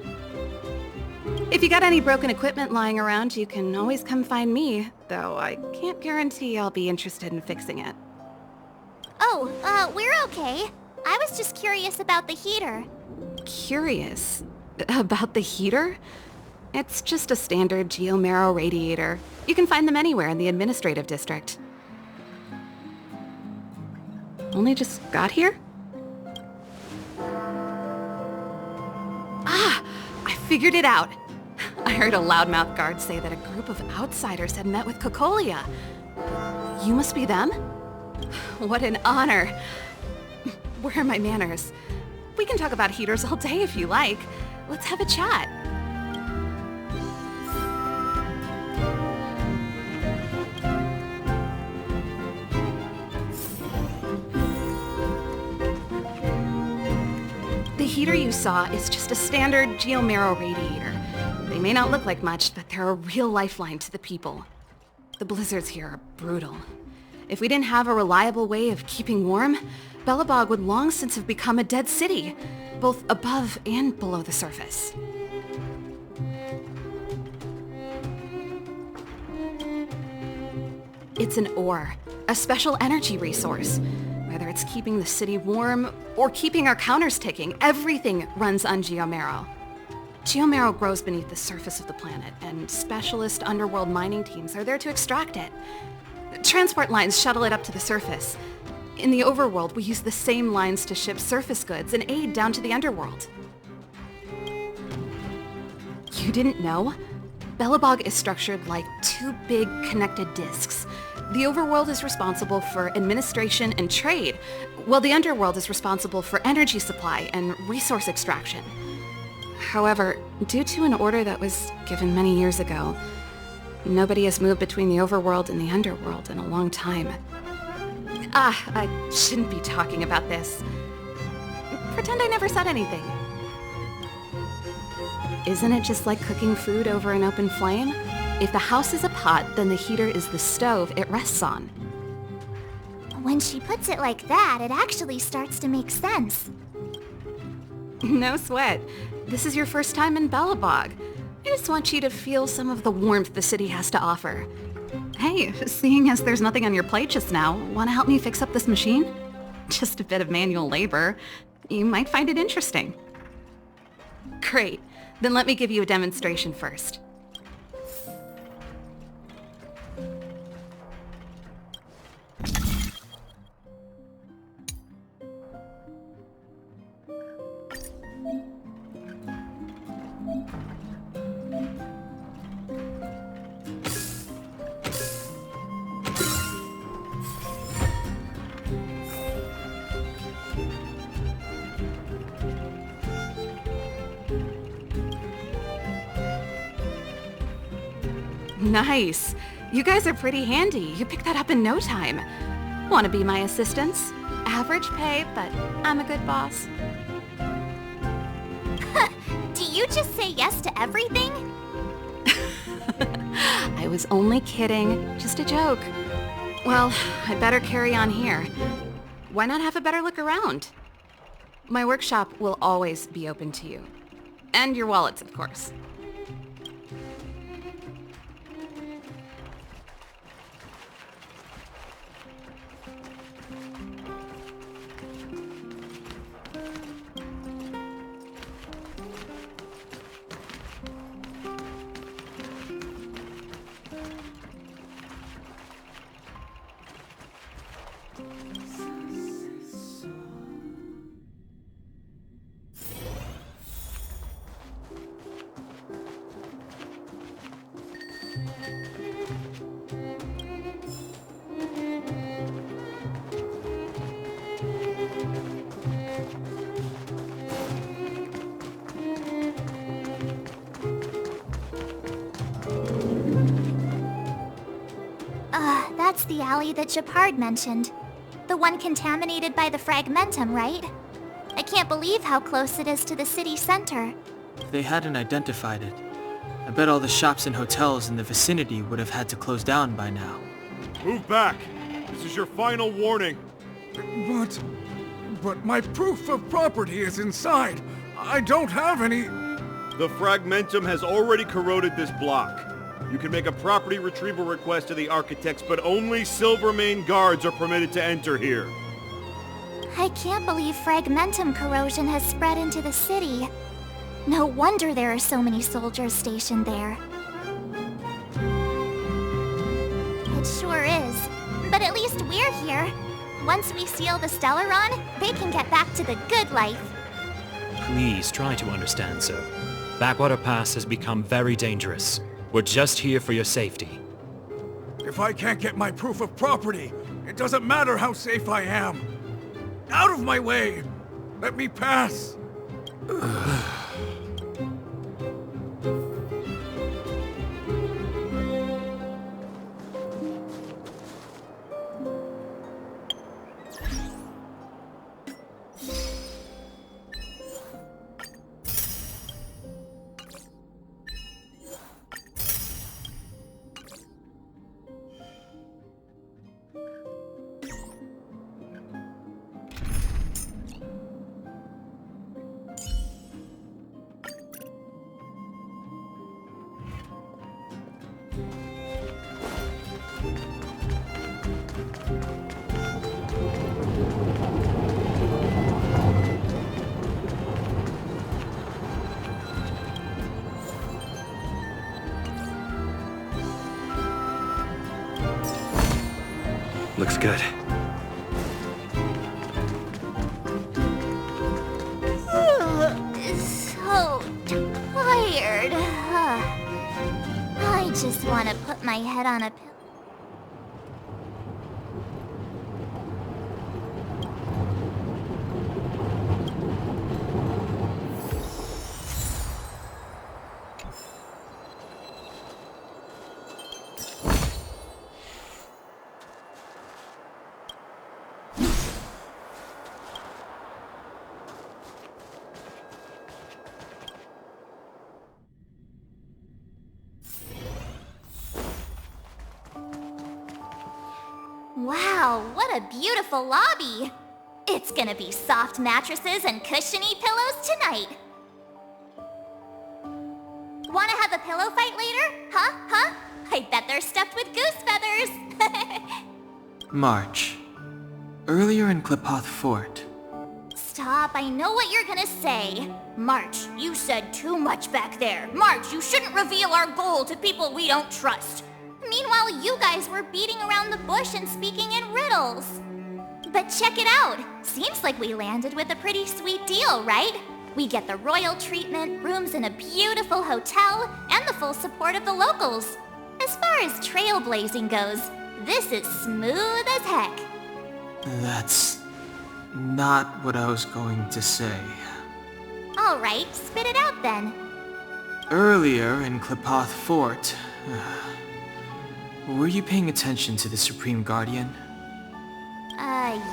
If you got any broken equipment lying around, you can always come find me, though I can't guarantee I'll be interested in fixing it. Oh, we're okay. I was just curious about the heater. Curious? About the heater? It's just a standard geomarrow radiator. You can find them anywhere in the administrative district. Only just got here? Ah! I figured it out! I heard a loudmouth guard say that a group of outsiders had met with Cocolia. You must be them? What an honor. Where are my manners? We can talk about heaters all day if you like. Let's have a chat. The heater you saw is just a standard geomarrow radiator. They may not look like much, but they're a real lifeline to the people. The blizzards here are brutal. If we didn't have a reliable way of keeping warm, Belobog would long since have become a dead city, both above and below the surface. It's an ore, a special energy resource. Whether it's keeping the city warm or keeping our counters ticking, everything runs on geomarrow. Geomarrow grows beneath the surface of the planet, and specialist underworld mining teams are there to extract it. Transport lines shuttle it up to the surface. In the overworld, we use the same lines to ship surface goods and aid down to the underworld. You didn't know? Belobog is structured like two big connected disks. The overworld is responsible for administration and trade, while the underworld is responsible for energy supply and resource extraction. However, due to an order that was given many years ago, nobody has moved between the overworld and the underworld in a long time. I shouldn't be talking about this. Pretend I never said anything. Isn't it just like cooking food over an open flame? If the house is a pot, then the heater is the stove it rests on. When she puts it like that, it actually starts to make sense. No sweat. This is your first time in Belobog. I just want you to feel some of the warmth the city has to offer. Hey, seeing as there's nothing on your plate just now, want to help me fix up this machine? Just a bit of manual labor. You might find it interesting. Great. Then let me give you a demonstration first. Nice. You guys are pretty handy. You picked that up in no time. Want to be my assistants? Average pay, but I'm a good boss. Do you just say yes to everything? I was only kidding. Just a joke. Well, I'd better carry on here. Why not have a better look around? My workshop will always be open to you. And your wallets, of course. That's the alley that Shepard mentioned. The one contaminated by the fragmentum, right? I can't believe how close it is to the city center. If they hadn't identified it, I bet all the shops and hotels in the vicinity would have had to close down by now. Move back! This is your final warning! But my proof of property is inside. I don't have any... The fragmentum has already corroded this block. You can make a property retrieval request to the architects, but only Silvermane guards are permitted to enter here. I can't believe fragmentum corrosion has spread into the city. No wonder there are so many soldiers stationed there. It sure is. But at least we're here. Once we seal the Stellaron, they can get back to the good life. Please try to understand, sir. Backwater Pass has become very dangerous. We're just here for your safety. If I can't get my proof of property, it doesn't matter how safe I am. Out of my way! Let me pass! Looks good. So tired. I just want to put my head on a pillow. Wow, what a beautiful lobby! It's gonna be soft mattresses and cushiony pillows tonight. Wanna have a pillow fight later? Huh? I bet they're stuffed with goose feathers! March. Earlier in Klipoth Fort. Stop, I know what you're gonna say. March, you said too much back there. March, you shouldn't reveal our goal to people we don't trust. Meanwhile, you guys were beating around the bush and speaking in riddles. But check it out. Seems like we landed with a pretty sweet deal, right? We get the royal treatment, rooms in a beautiful hotel, and the full support of the locals. As far as trailblazing goes, this is smooth as heck. That's not what I was going to say. Alright, spit it out then. Earlier in Klipoth Fort, were you paying attention to the Supreme Guardian?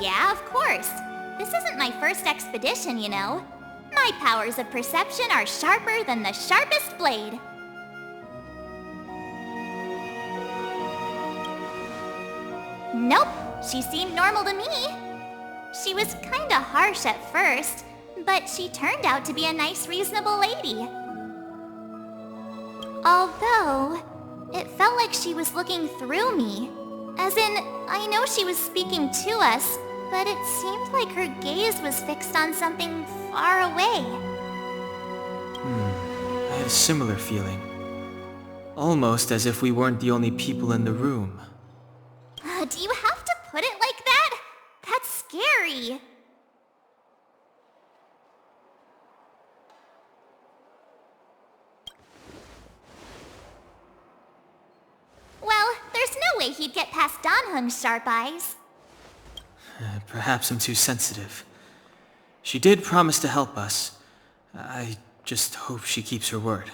Yeah, of course. This isn't my first expedition, you know. My powers of perception are sharper than the sharpest blade. Nope, she seemed normal to me. She was kinda harsh at first, but she turned out to be a nice, reasonable lady. Although, it felt like she was looking through me. As in, I know she was speaking to us, but it seemed like her gaze was fixed on something far away. I had a similar feeling. Almost as if we weren't the only people in the room. Do you have to put it like that? That's scary. Well, there's no way he'd get past Danheng's sharp eyes. Perhaps I'm too sensitive. She did promise to help us. I just hope she keeps her word.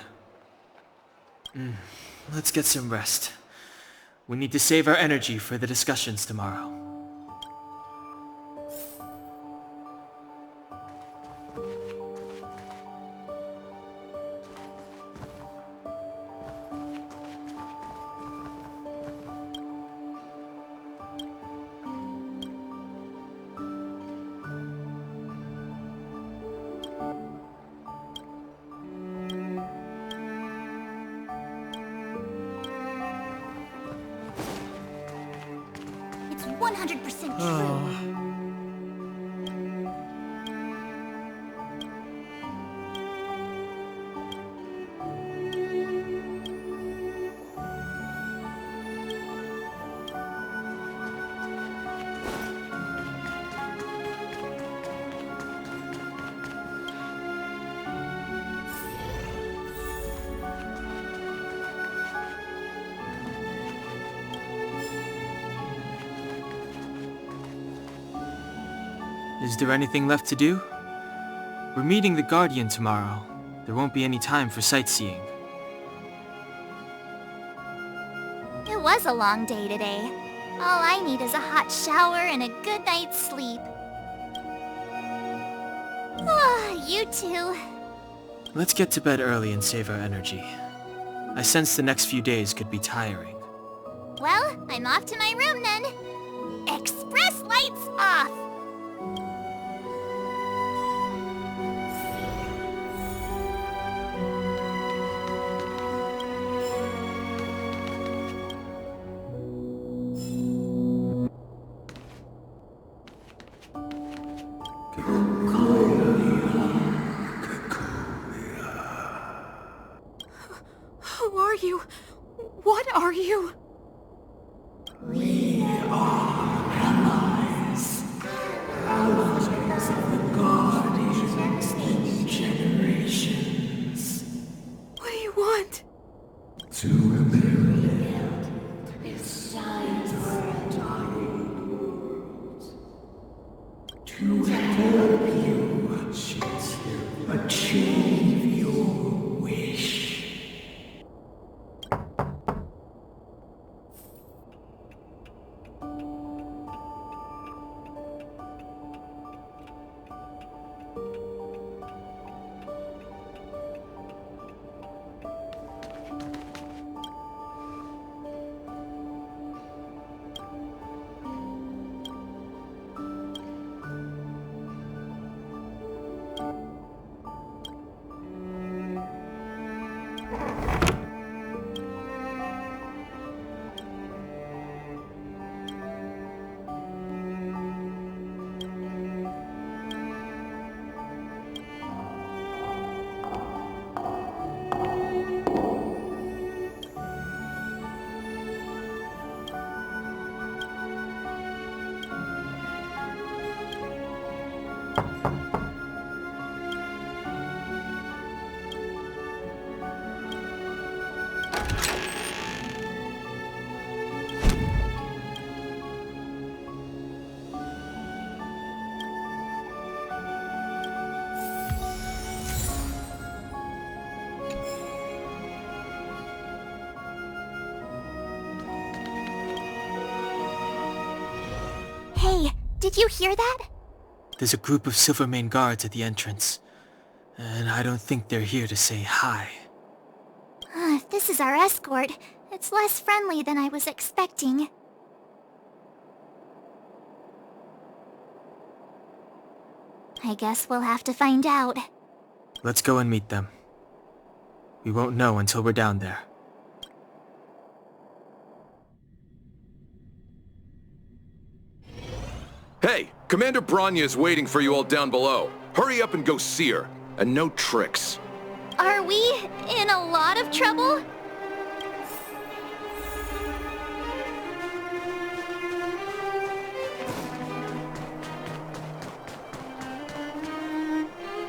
Let's get some rest. We need to save our energy for the discussions tomorrow. It's 100% true. Is there anything left to do? We're meeting the Guardian tomorrow. There won't be any time for sightseeing. It was a long day today. All I need is a hot shower and a good night's sleep. You too. Let's get to bed early and save our energy. I sense the next few days could be tiring. Well, I'm off to my room then. Express lights off! Who are you? What are you? We are allies. Allies of the Guardians in generations. What do you want? To rebuild its science dying world. To help you achieve your wish. Hey, did you hear that? There's a group of Silvermane guards at the entrance, and I don't think they're here to say hi. If this is our escort, it's less friendly than I was expecting. I guess we'll have to find out. Let's go and meet them. We won't know until we're down there. Hey, Commander Bronya is waiting for you all down below. Hurry up and go see her. And no tricks. Are we in a lot of trouble?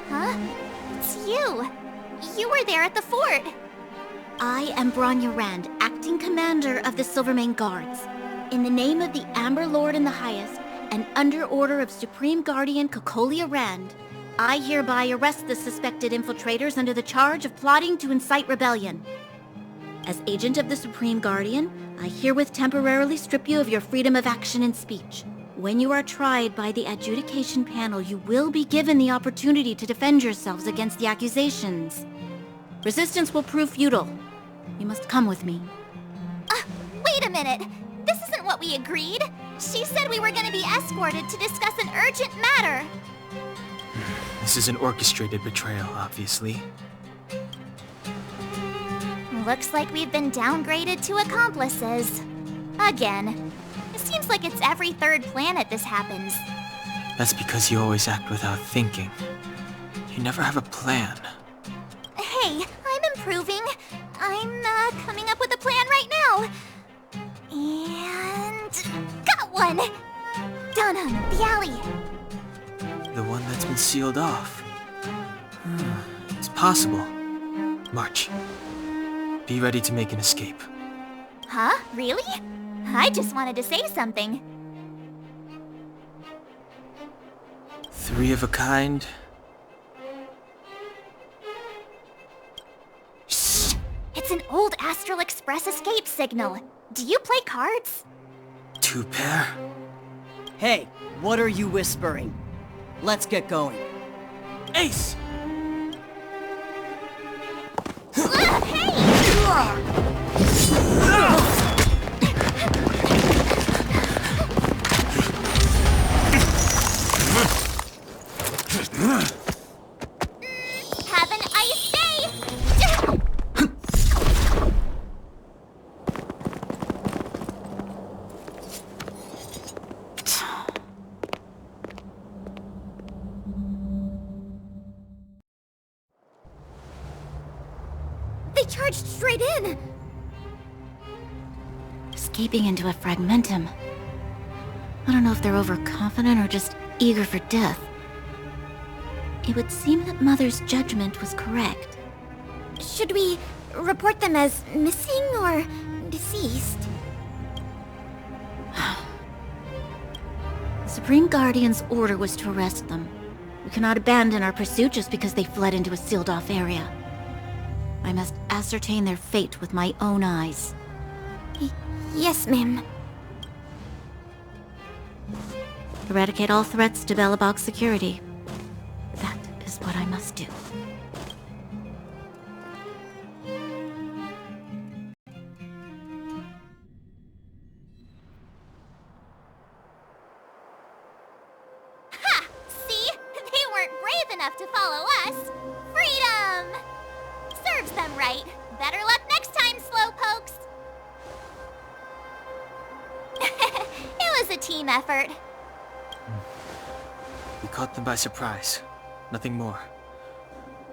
Huh? It's you. You were there at the fort. I am Bronya Rand, acting commander of the Silvermane Guards. In the name of the Amber Lord in the Highest, and under order of Supreme Guardian Cocolia Rand, I hereby arrest the suspected infiltrators under the charge of plotting to incite rebellion. As agent of the Supreme Guardian, I herewith temporarily strip you of your freedom of action and speech. When you are tried by the adjudication panel, you will be given the opportunity to defend yourselves against the accusations. Resistance will prove futile. You must come with me. Wait a minute. This isn't what we agreed. She said we were going to be escorted to discuss an urgent matter. This is an orchestrated betrayal, obviously. Looks like we've been downgraded to accomplices. Again. It seems like it's every third planet this happens. That's because you always act without thinking. You never have a plan. Hey, I'm improving. I'm coming up with a plan right now. And... got one! Down on the alley. The one that's been sealed off. It's possible. March. Be ready to make an escape. Huh? Really? I just wanted to say something. 3 of a kind. Shh! It's an old Astral Express escape signal. Do you play cards? 2 pair? Hey, what are you whispering? Let's get going. Ace! Have an ice day! They charged straight in! escaping into a fragmentum. I don't know if they're overconfident or just eager for death. It would seem that Mother's judgment was correct. Should we report them as missing or deceased? The Supreme Guardian's order was to arrest them. We cannot abandon our pursuit just because they fled into a sealed-off area. I must ascertain their fate with my own eyes. Yes, ma'am. Eradicate all threats to Belobog's security. That is what I must do. Ha! See? They weren't brave enough to follow us. Freedom! Serves them right. Better luck next time, slowpokes. It was a team effort. We caught them by surprise. Nothing more.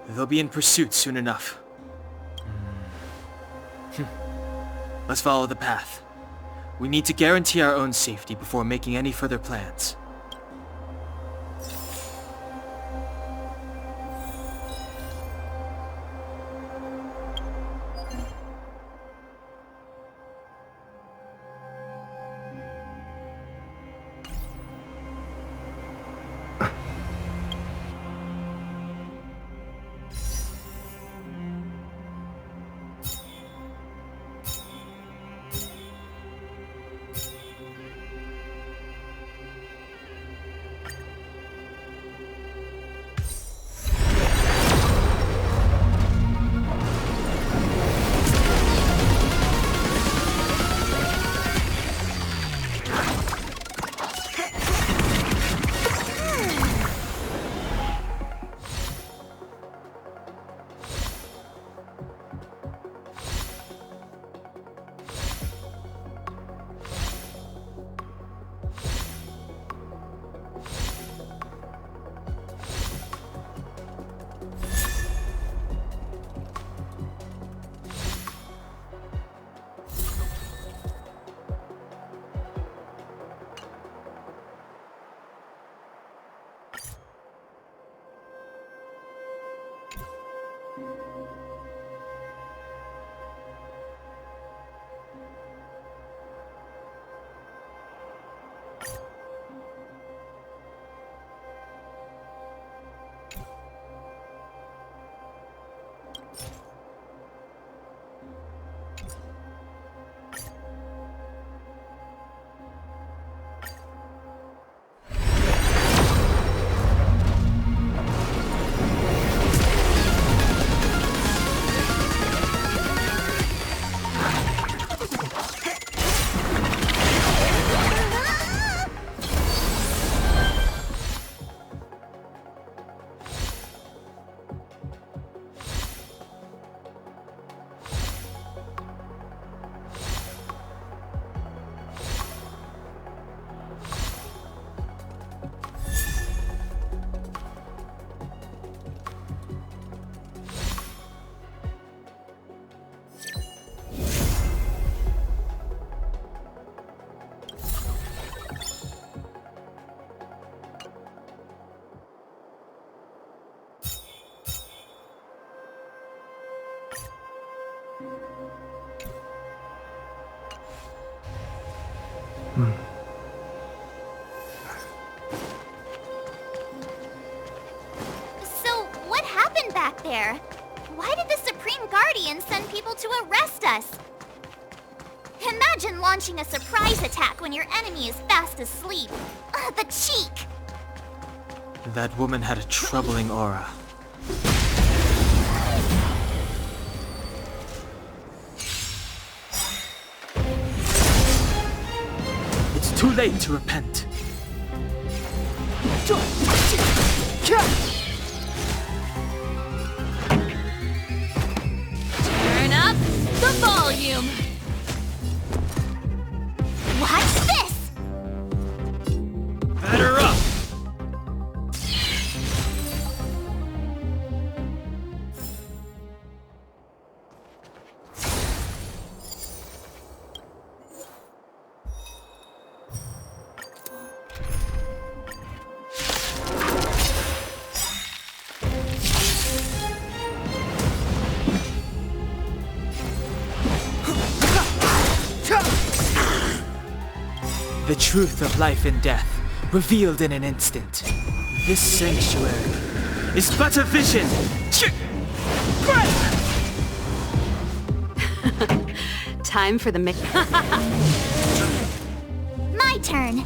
They'll be in pursuit soon enough. Let's follow the path. We need to guarantee our own safety before making any further plans. So, what happened back there? Why did the Supreme Guardian send people to arrest us? Imagine launching a surprise attack when your enemy is fast asleep. The cheek! That woman had a troubling aura. It's too late to repent. Turn up the volume! Watch this! Batter up! The truth of life and death, revealed in an instant. This sanctuary is but a vision. Time for the My turn.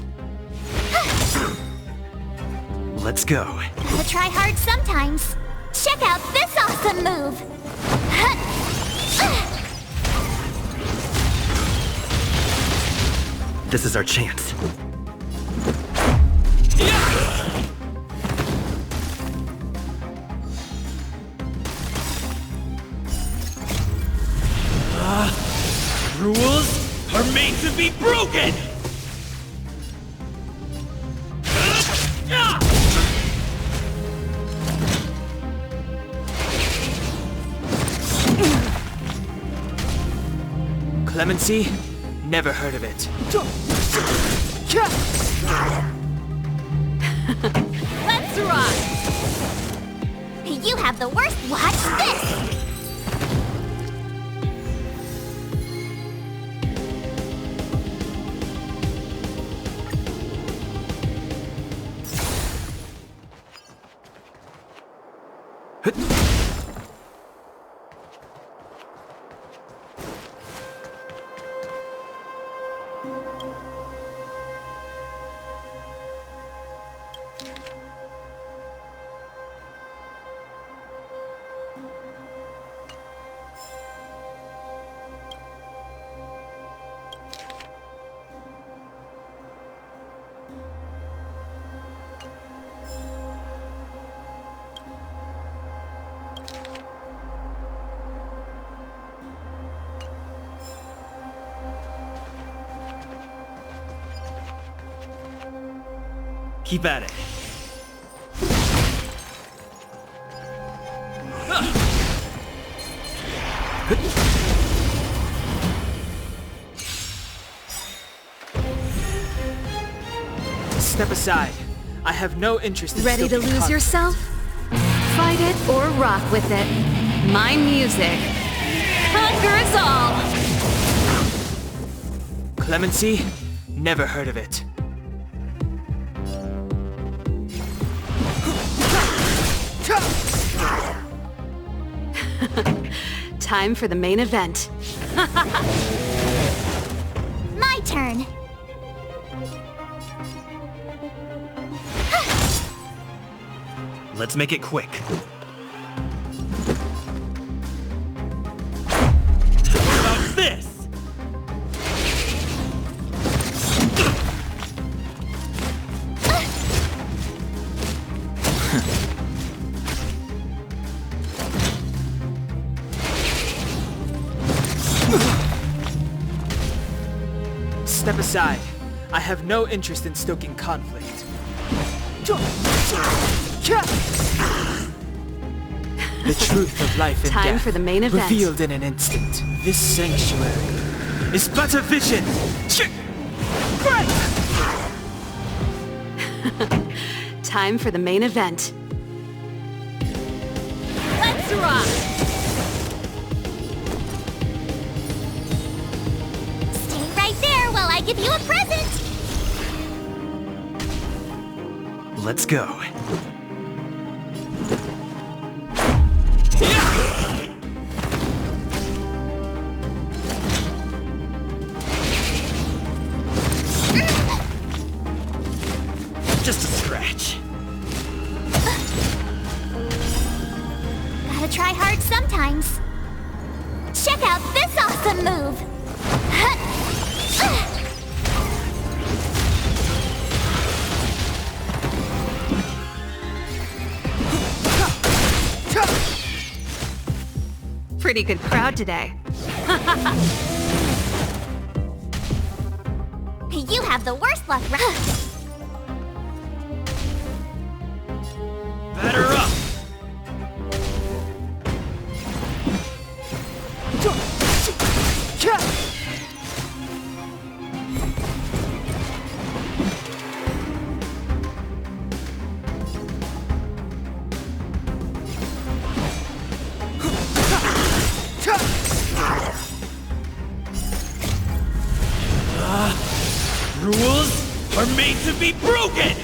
Let's go. Gotta try hard sometimes. Check out this awesome move. This is our chance. Rules are made to be broken! Clemency? Never heard of it. Let's rock! You have the worst. Watch this! Keep at it. Step aside. I have no interest in Ready to stoking lose conflict. yourself? Fight it or rock with it. My music conquers all! Clemency? Never heard of it. Time for the main event. My turn. Let's make it quick. What about this? Step aside. I have no interest in stoking conflict. The truth of life and Time death, for the main event. revealed in an instant. This sanctuary is but a vision. Time for the main event. Let's rock! Stay right there while I give you a present! Let's go. Just a scratch. Gotta try hard sometimes. Check out this awesome move! Pretty good crowd today. You have the worst luck. Batter up! Rules are made to be broken!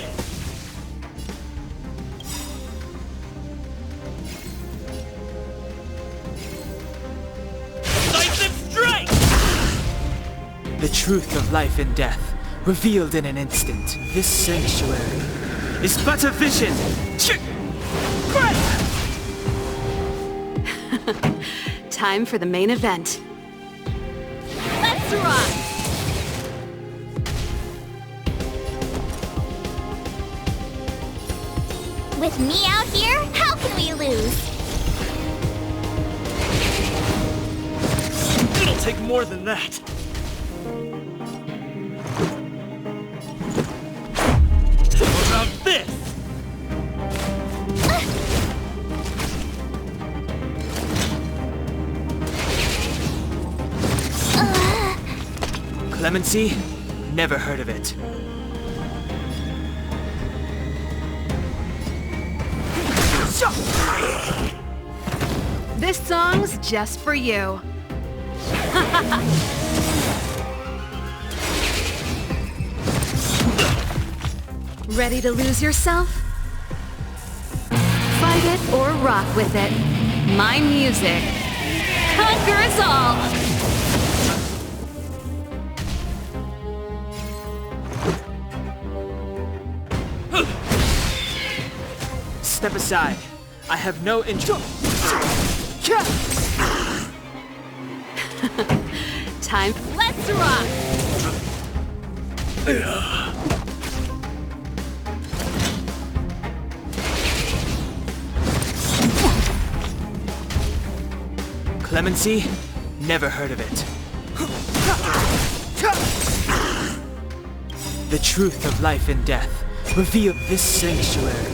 Decisive strike! The truth of life and death, revealed in an instant. This sanctuary is but a vision. Time for the main event. Let's rock! With me out here, how can we lose? It'll take more than that. How about this? Clemency? Never heard of it. This song's just for you. Ready to lose yourself? Fight it or rock with it. My music conquers all! Step aside. I have no interest. Time. Let's rock! Clemency? Never heard of it. The truth of life and death, revealed. This sanctuary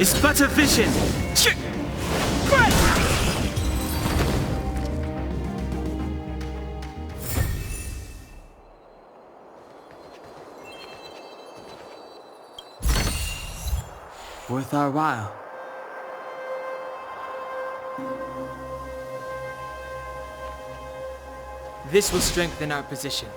is but a vision. Worth our while. This will strengthen our position.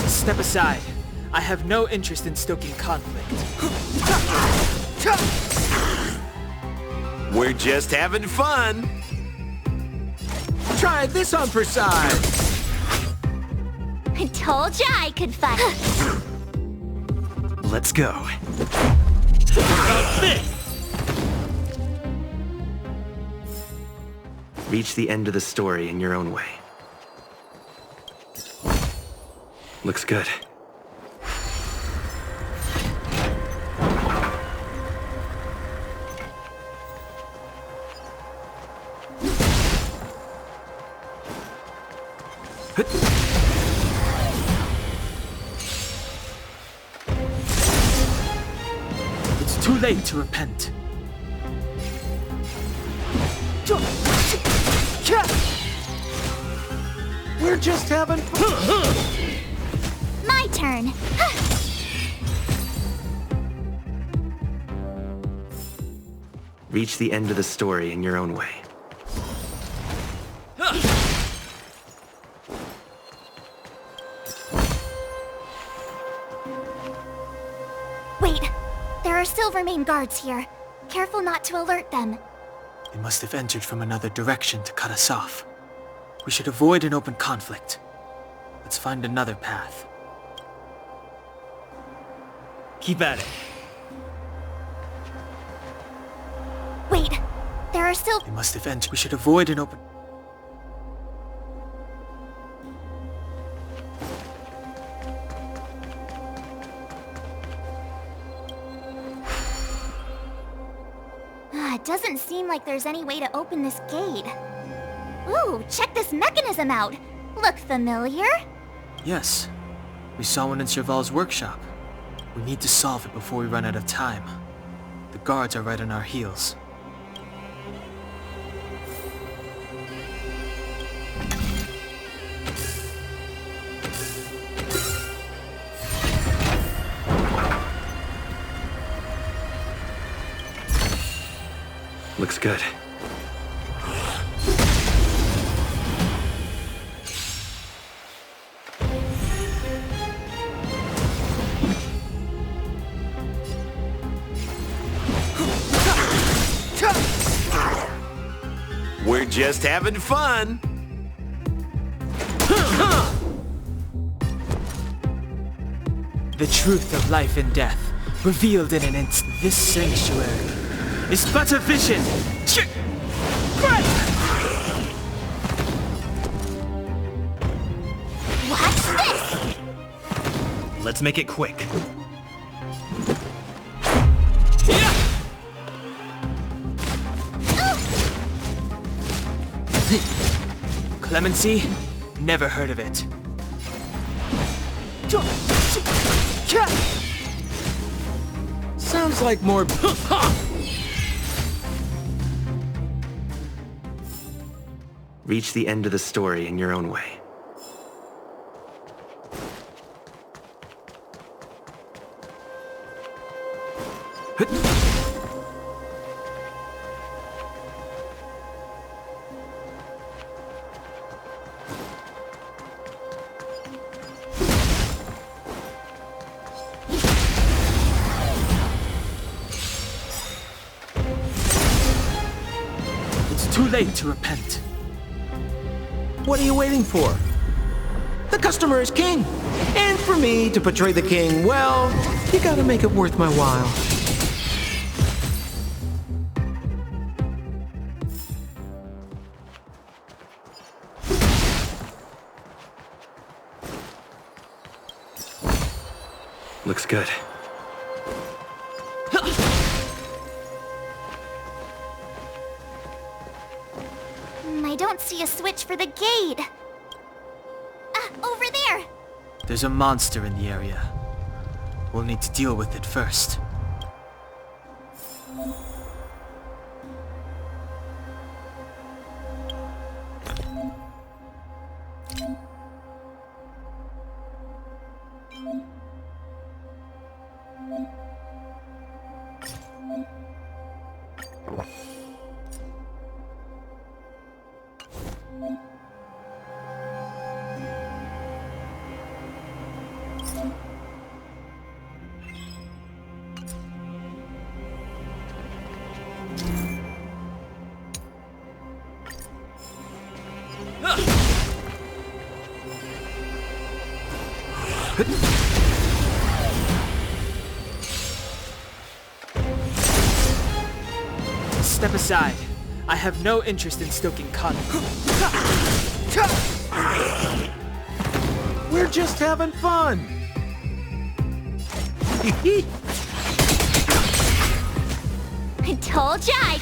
Step aside. I have no interest in stoking conflict. We're just having fun. Try this on for size. I told ya I could fight. Let's go. About this! Reach the end of the story in your own way. Looks good. It's too late to repent. We're just having fun. My turn. Reach the end of the story in your own way. Wait, there are Silvermane guards here. Careful not to alert them. They must have entered from another direction to cut us off. We should avoid an open conflict. Let's find another path. Keep at it. Wait, there are They must have entered. We should avoid an open... It doesn't seem like there's any way to open this gate. Ooh, check this mechanism out. Look familiar? Yes. We saw one in Serval's workshop. We need to solve it before we run out of time. The guards are right on our heels. Looks good. We're just having fun. The truth of life and death, revealed in an instant. This sanctuary is but a vision. What's this? Let's make it quick. Clemency? Never heard of it. Sounds like more... Reach the end of the story in your own way. It's too late to repent. What are you waiting for? The customer is king. And for me to portray the king, well, you gotta make it worth my while. Looks good. I don't see a switch for the gate. Over there. There's a monster in the area. We'll need to deal with it first. Step aside. I have no interest in stoking conflict. We're just having fun. I told ya I...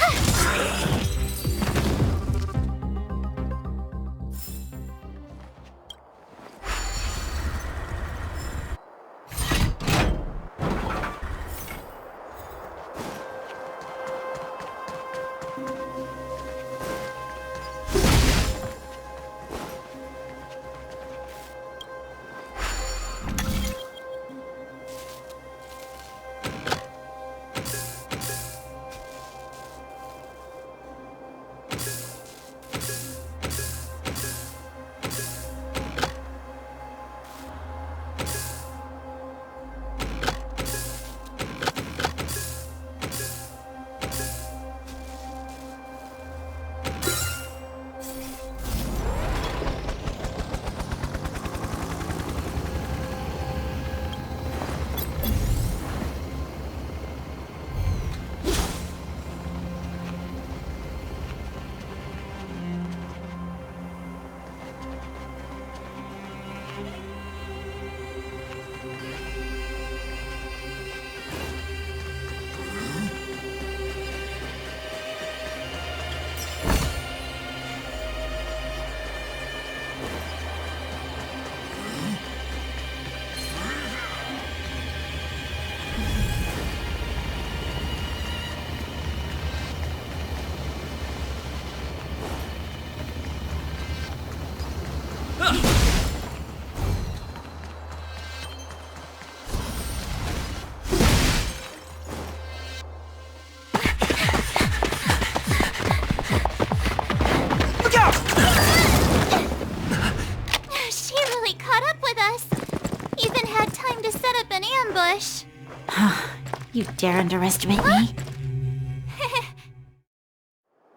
She really caught up with us. Even had time to set up an ambush. You dare underestimate me?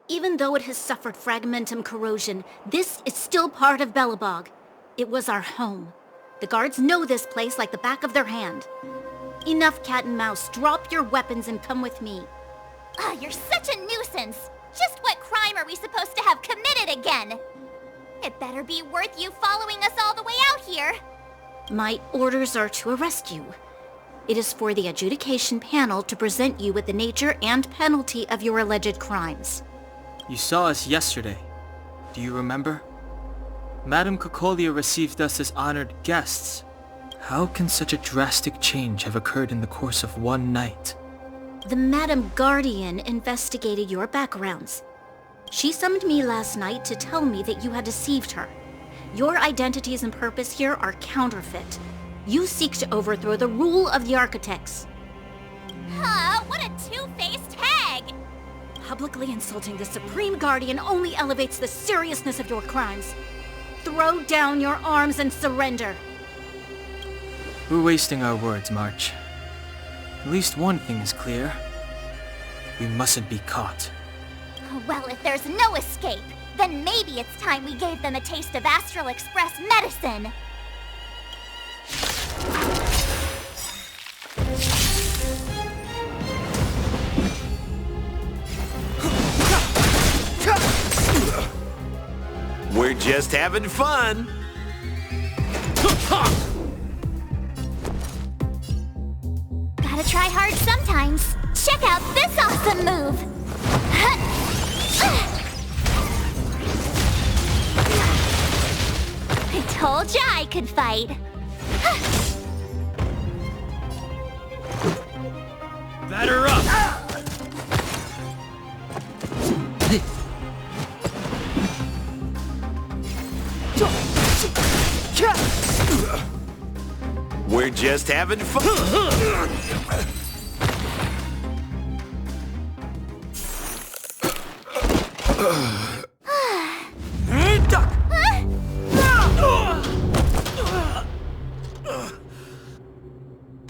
Even though it has suffered fragmentum corrosion, this is still part of Belobog. It was our home. The guards know this place like the back of their hand. Enough cat and mouse. Drop your weapons and come with me. You're such a nuisance. Just what crime are we supposed to have committed again? It better be worth you following us all the way out here. My orders are to arrest you. It is for the adjudication panel to present you with the nature and penalty of your alleged crimes. You saw us yesterday. Do you remember? Madame Cocolia received us as honored guests. How can such a drastic change have occurred in the course of one night? The Madam Guardian investigated your backgrounds. She summoned me last night to tell me that you had deceived her. Your identities and purpose here are counterfeit. You seek to overthrow the rule of the Architects. What a two-faced hag! Publicly insulting the Supreme Guardian only elevates the seriousness of your crimes. Throw down your arms and surrender. We're wasting our words, March. At least one thing is clear. We mustn't be caught. Well, if there's no escape, then maybe it's time we gave them a taste of Astral Express medicine. We're just having fun. Gotta try hard sometimes. Check out this awesome move. I told ya I could fight. Batter up! We're just having fun.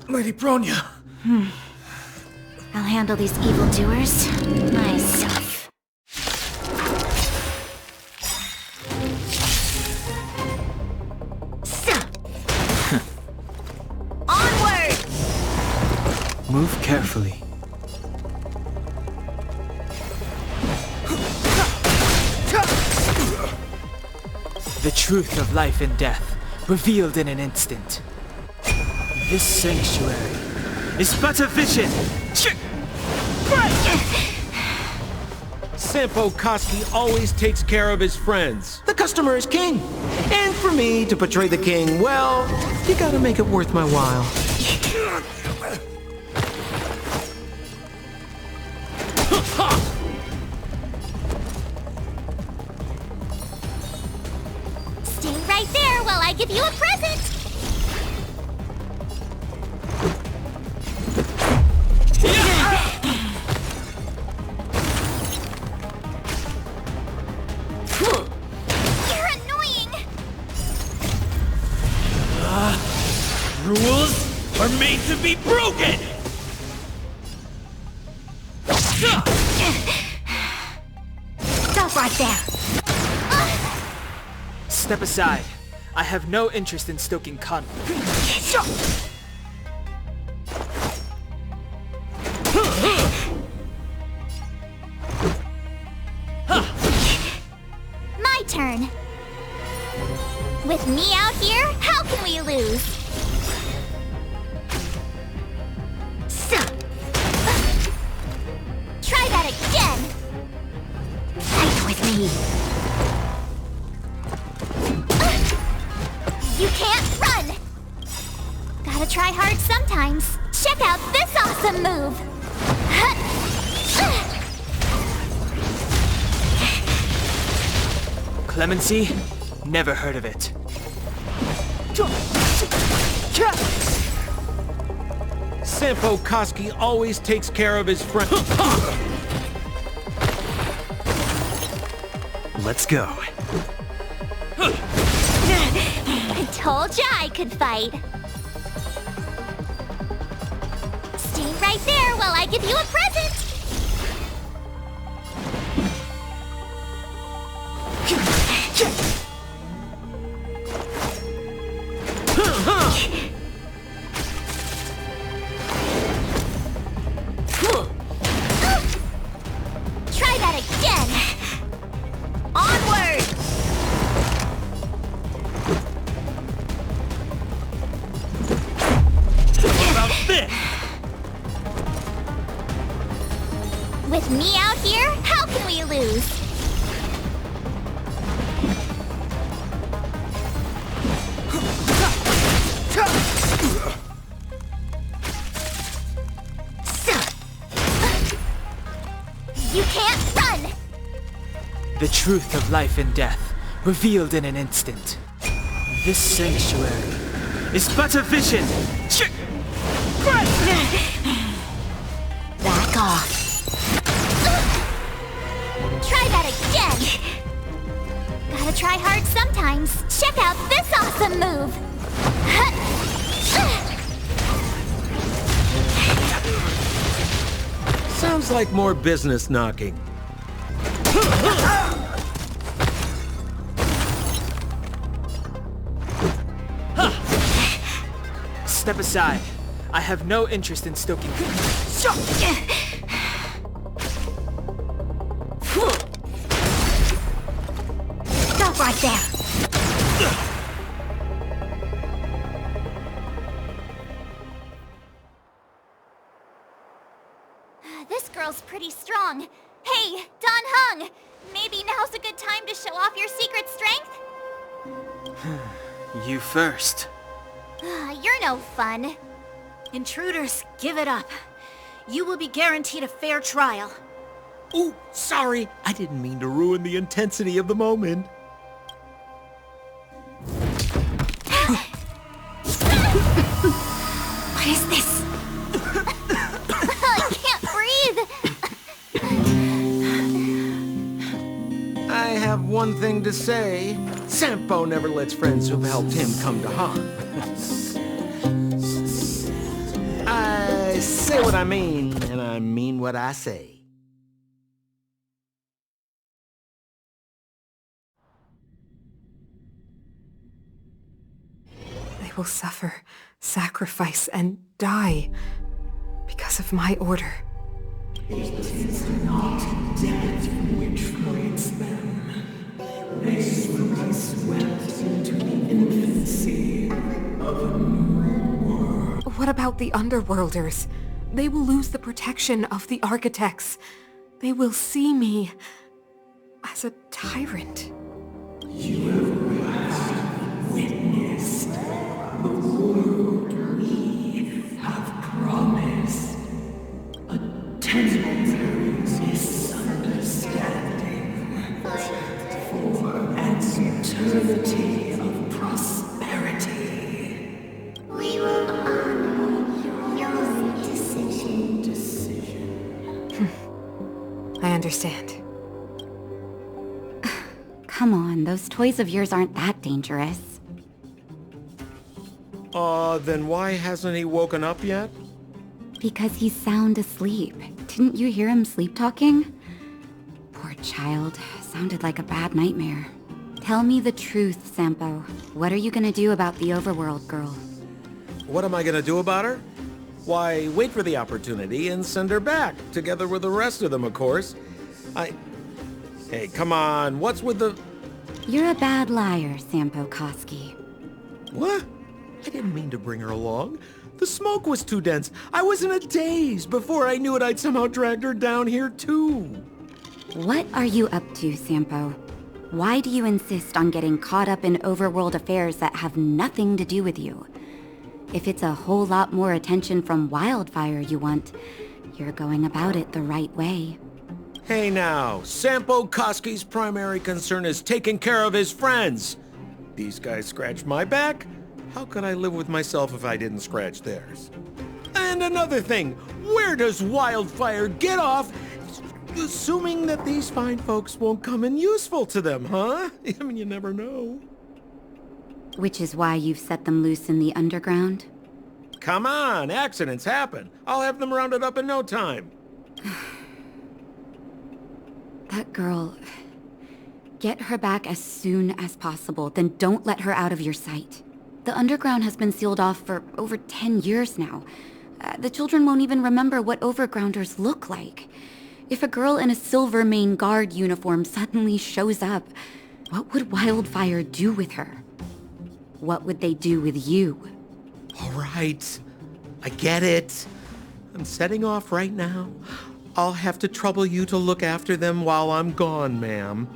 Lady Bronya. I'll handle these evildoers myself. Onward! Move carefully. The truth of life and death, revealed in an instant. This sanctuary is but a vision! Sampo Koski always takes care of his friends. The customer is king. And for me to portray the king, well, you gotta make it worth my while. Stay right there while I give you a present! You're annoying! Rules are made to be broken! Stop right there! Step aside. I have no interest in stoking conflict. My turn. With me out here, how can we lose? Try that again! Fight with me! You can't run! Gotta try hard sometimes. Check out this awesome move! Clemency? Never heard of it. Sampo Koski always takes care of his friends. Let's go. I told ya I could fight. Stay right there while I give you a present! Try that again! Onward! What about this? With me out here, how can we lose? You can't run! The truth of life and death, revealed in an instant. This sanctuary is but a vision! Back off. Try that again! Gotta try hard sometimes. Check out this awesome move! Sounds like more business knocking. Step aside. I have no interest in stoking. Stop right there! This girl's pretty strong. Hey, Don Hung! Maybe now's a good time to show off your secret strength? You first. You're no fun. Intruders, give it up. You will be guaranteed a fair trial. Ooh, sorry. I didn't mean to ruin the intensity of the moment. What is this? I can't breathe! I have one thing to say. Sampo never lets friends who've helped him come to harm. I say what I mean, and I mean what I say. They will suffer, sacrifice, and die because of my order. It is not death which frees them. They will be swept into the infancy of a new world. What about the Underworlders? They will lose the protection of the Architects. They will see me as a tyrant. You have witnessed the world we have promised. A temporary misunderstanding for an eternity of prosperity. We will honor your decision. I understand. Come on, those toys of yours aren't that dangerous. Then why hasn't he woken up yet? Because he's sound asleep. Didn't you hear him sleep talking? Poor child. Sounded like a bad nightmare. Tell me the truth, Sampo. What are you gonna do about the overworld girl? What am I gonna do about her? Why, wait for the opportunity and send her back, together with the rest of them, of course. Hey, come on, what's with the... You're a bad liar, Sampo Koski. What? I didn't mean to bring her along. The smoke was too dense. I was in a daze. Before I knew it, I'd somehow dragged her down here, too. What are you up to, Sampo? Why do you insist on getting caught up in overworld affairs that have nothing to do with you? If it's a whole lot more attention from Wildfire you want, you're going about it the right way. Hey now, Sampo Koski's primary concern is taking care of his friends. These guys scratch my back. How could I live with myself if I didn't scratch theirs? And another thing, where does Wildfire get off assuming that these fine folks won't come in useful to them, huh? I mean, you never know. Which is why you've set them loose in the underground? Come on, accidents happen. I'll have them rounded up in no time. That girl... Get her back as soon as possible, then don't let her out of your sight. The underground has been sealed off for over 10 years now. The children won't even remember what overgrounders look like. If a girl in a Silvermane Guard uniform suddenly shows up, what would Wildfire do with her? What would they do with you? All right, I get it. I'm setting off right now. I'll have to trouble you to look after them while I'm gone, ma'am.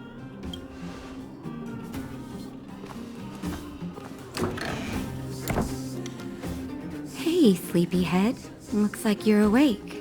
Hey, sleepyhead. Looks like you're awake.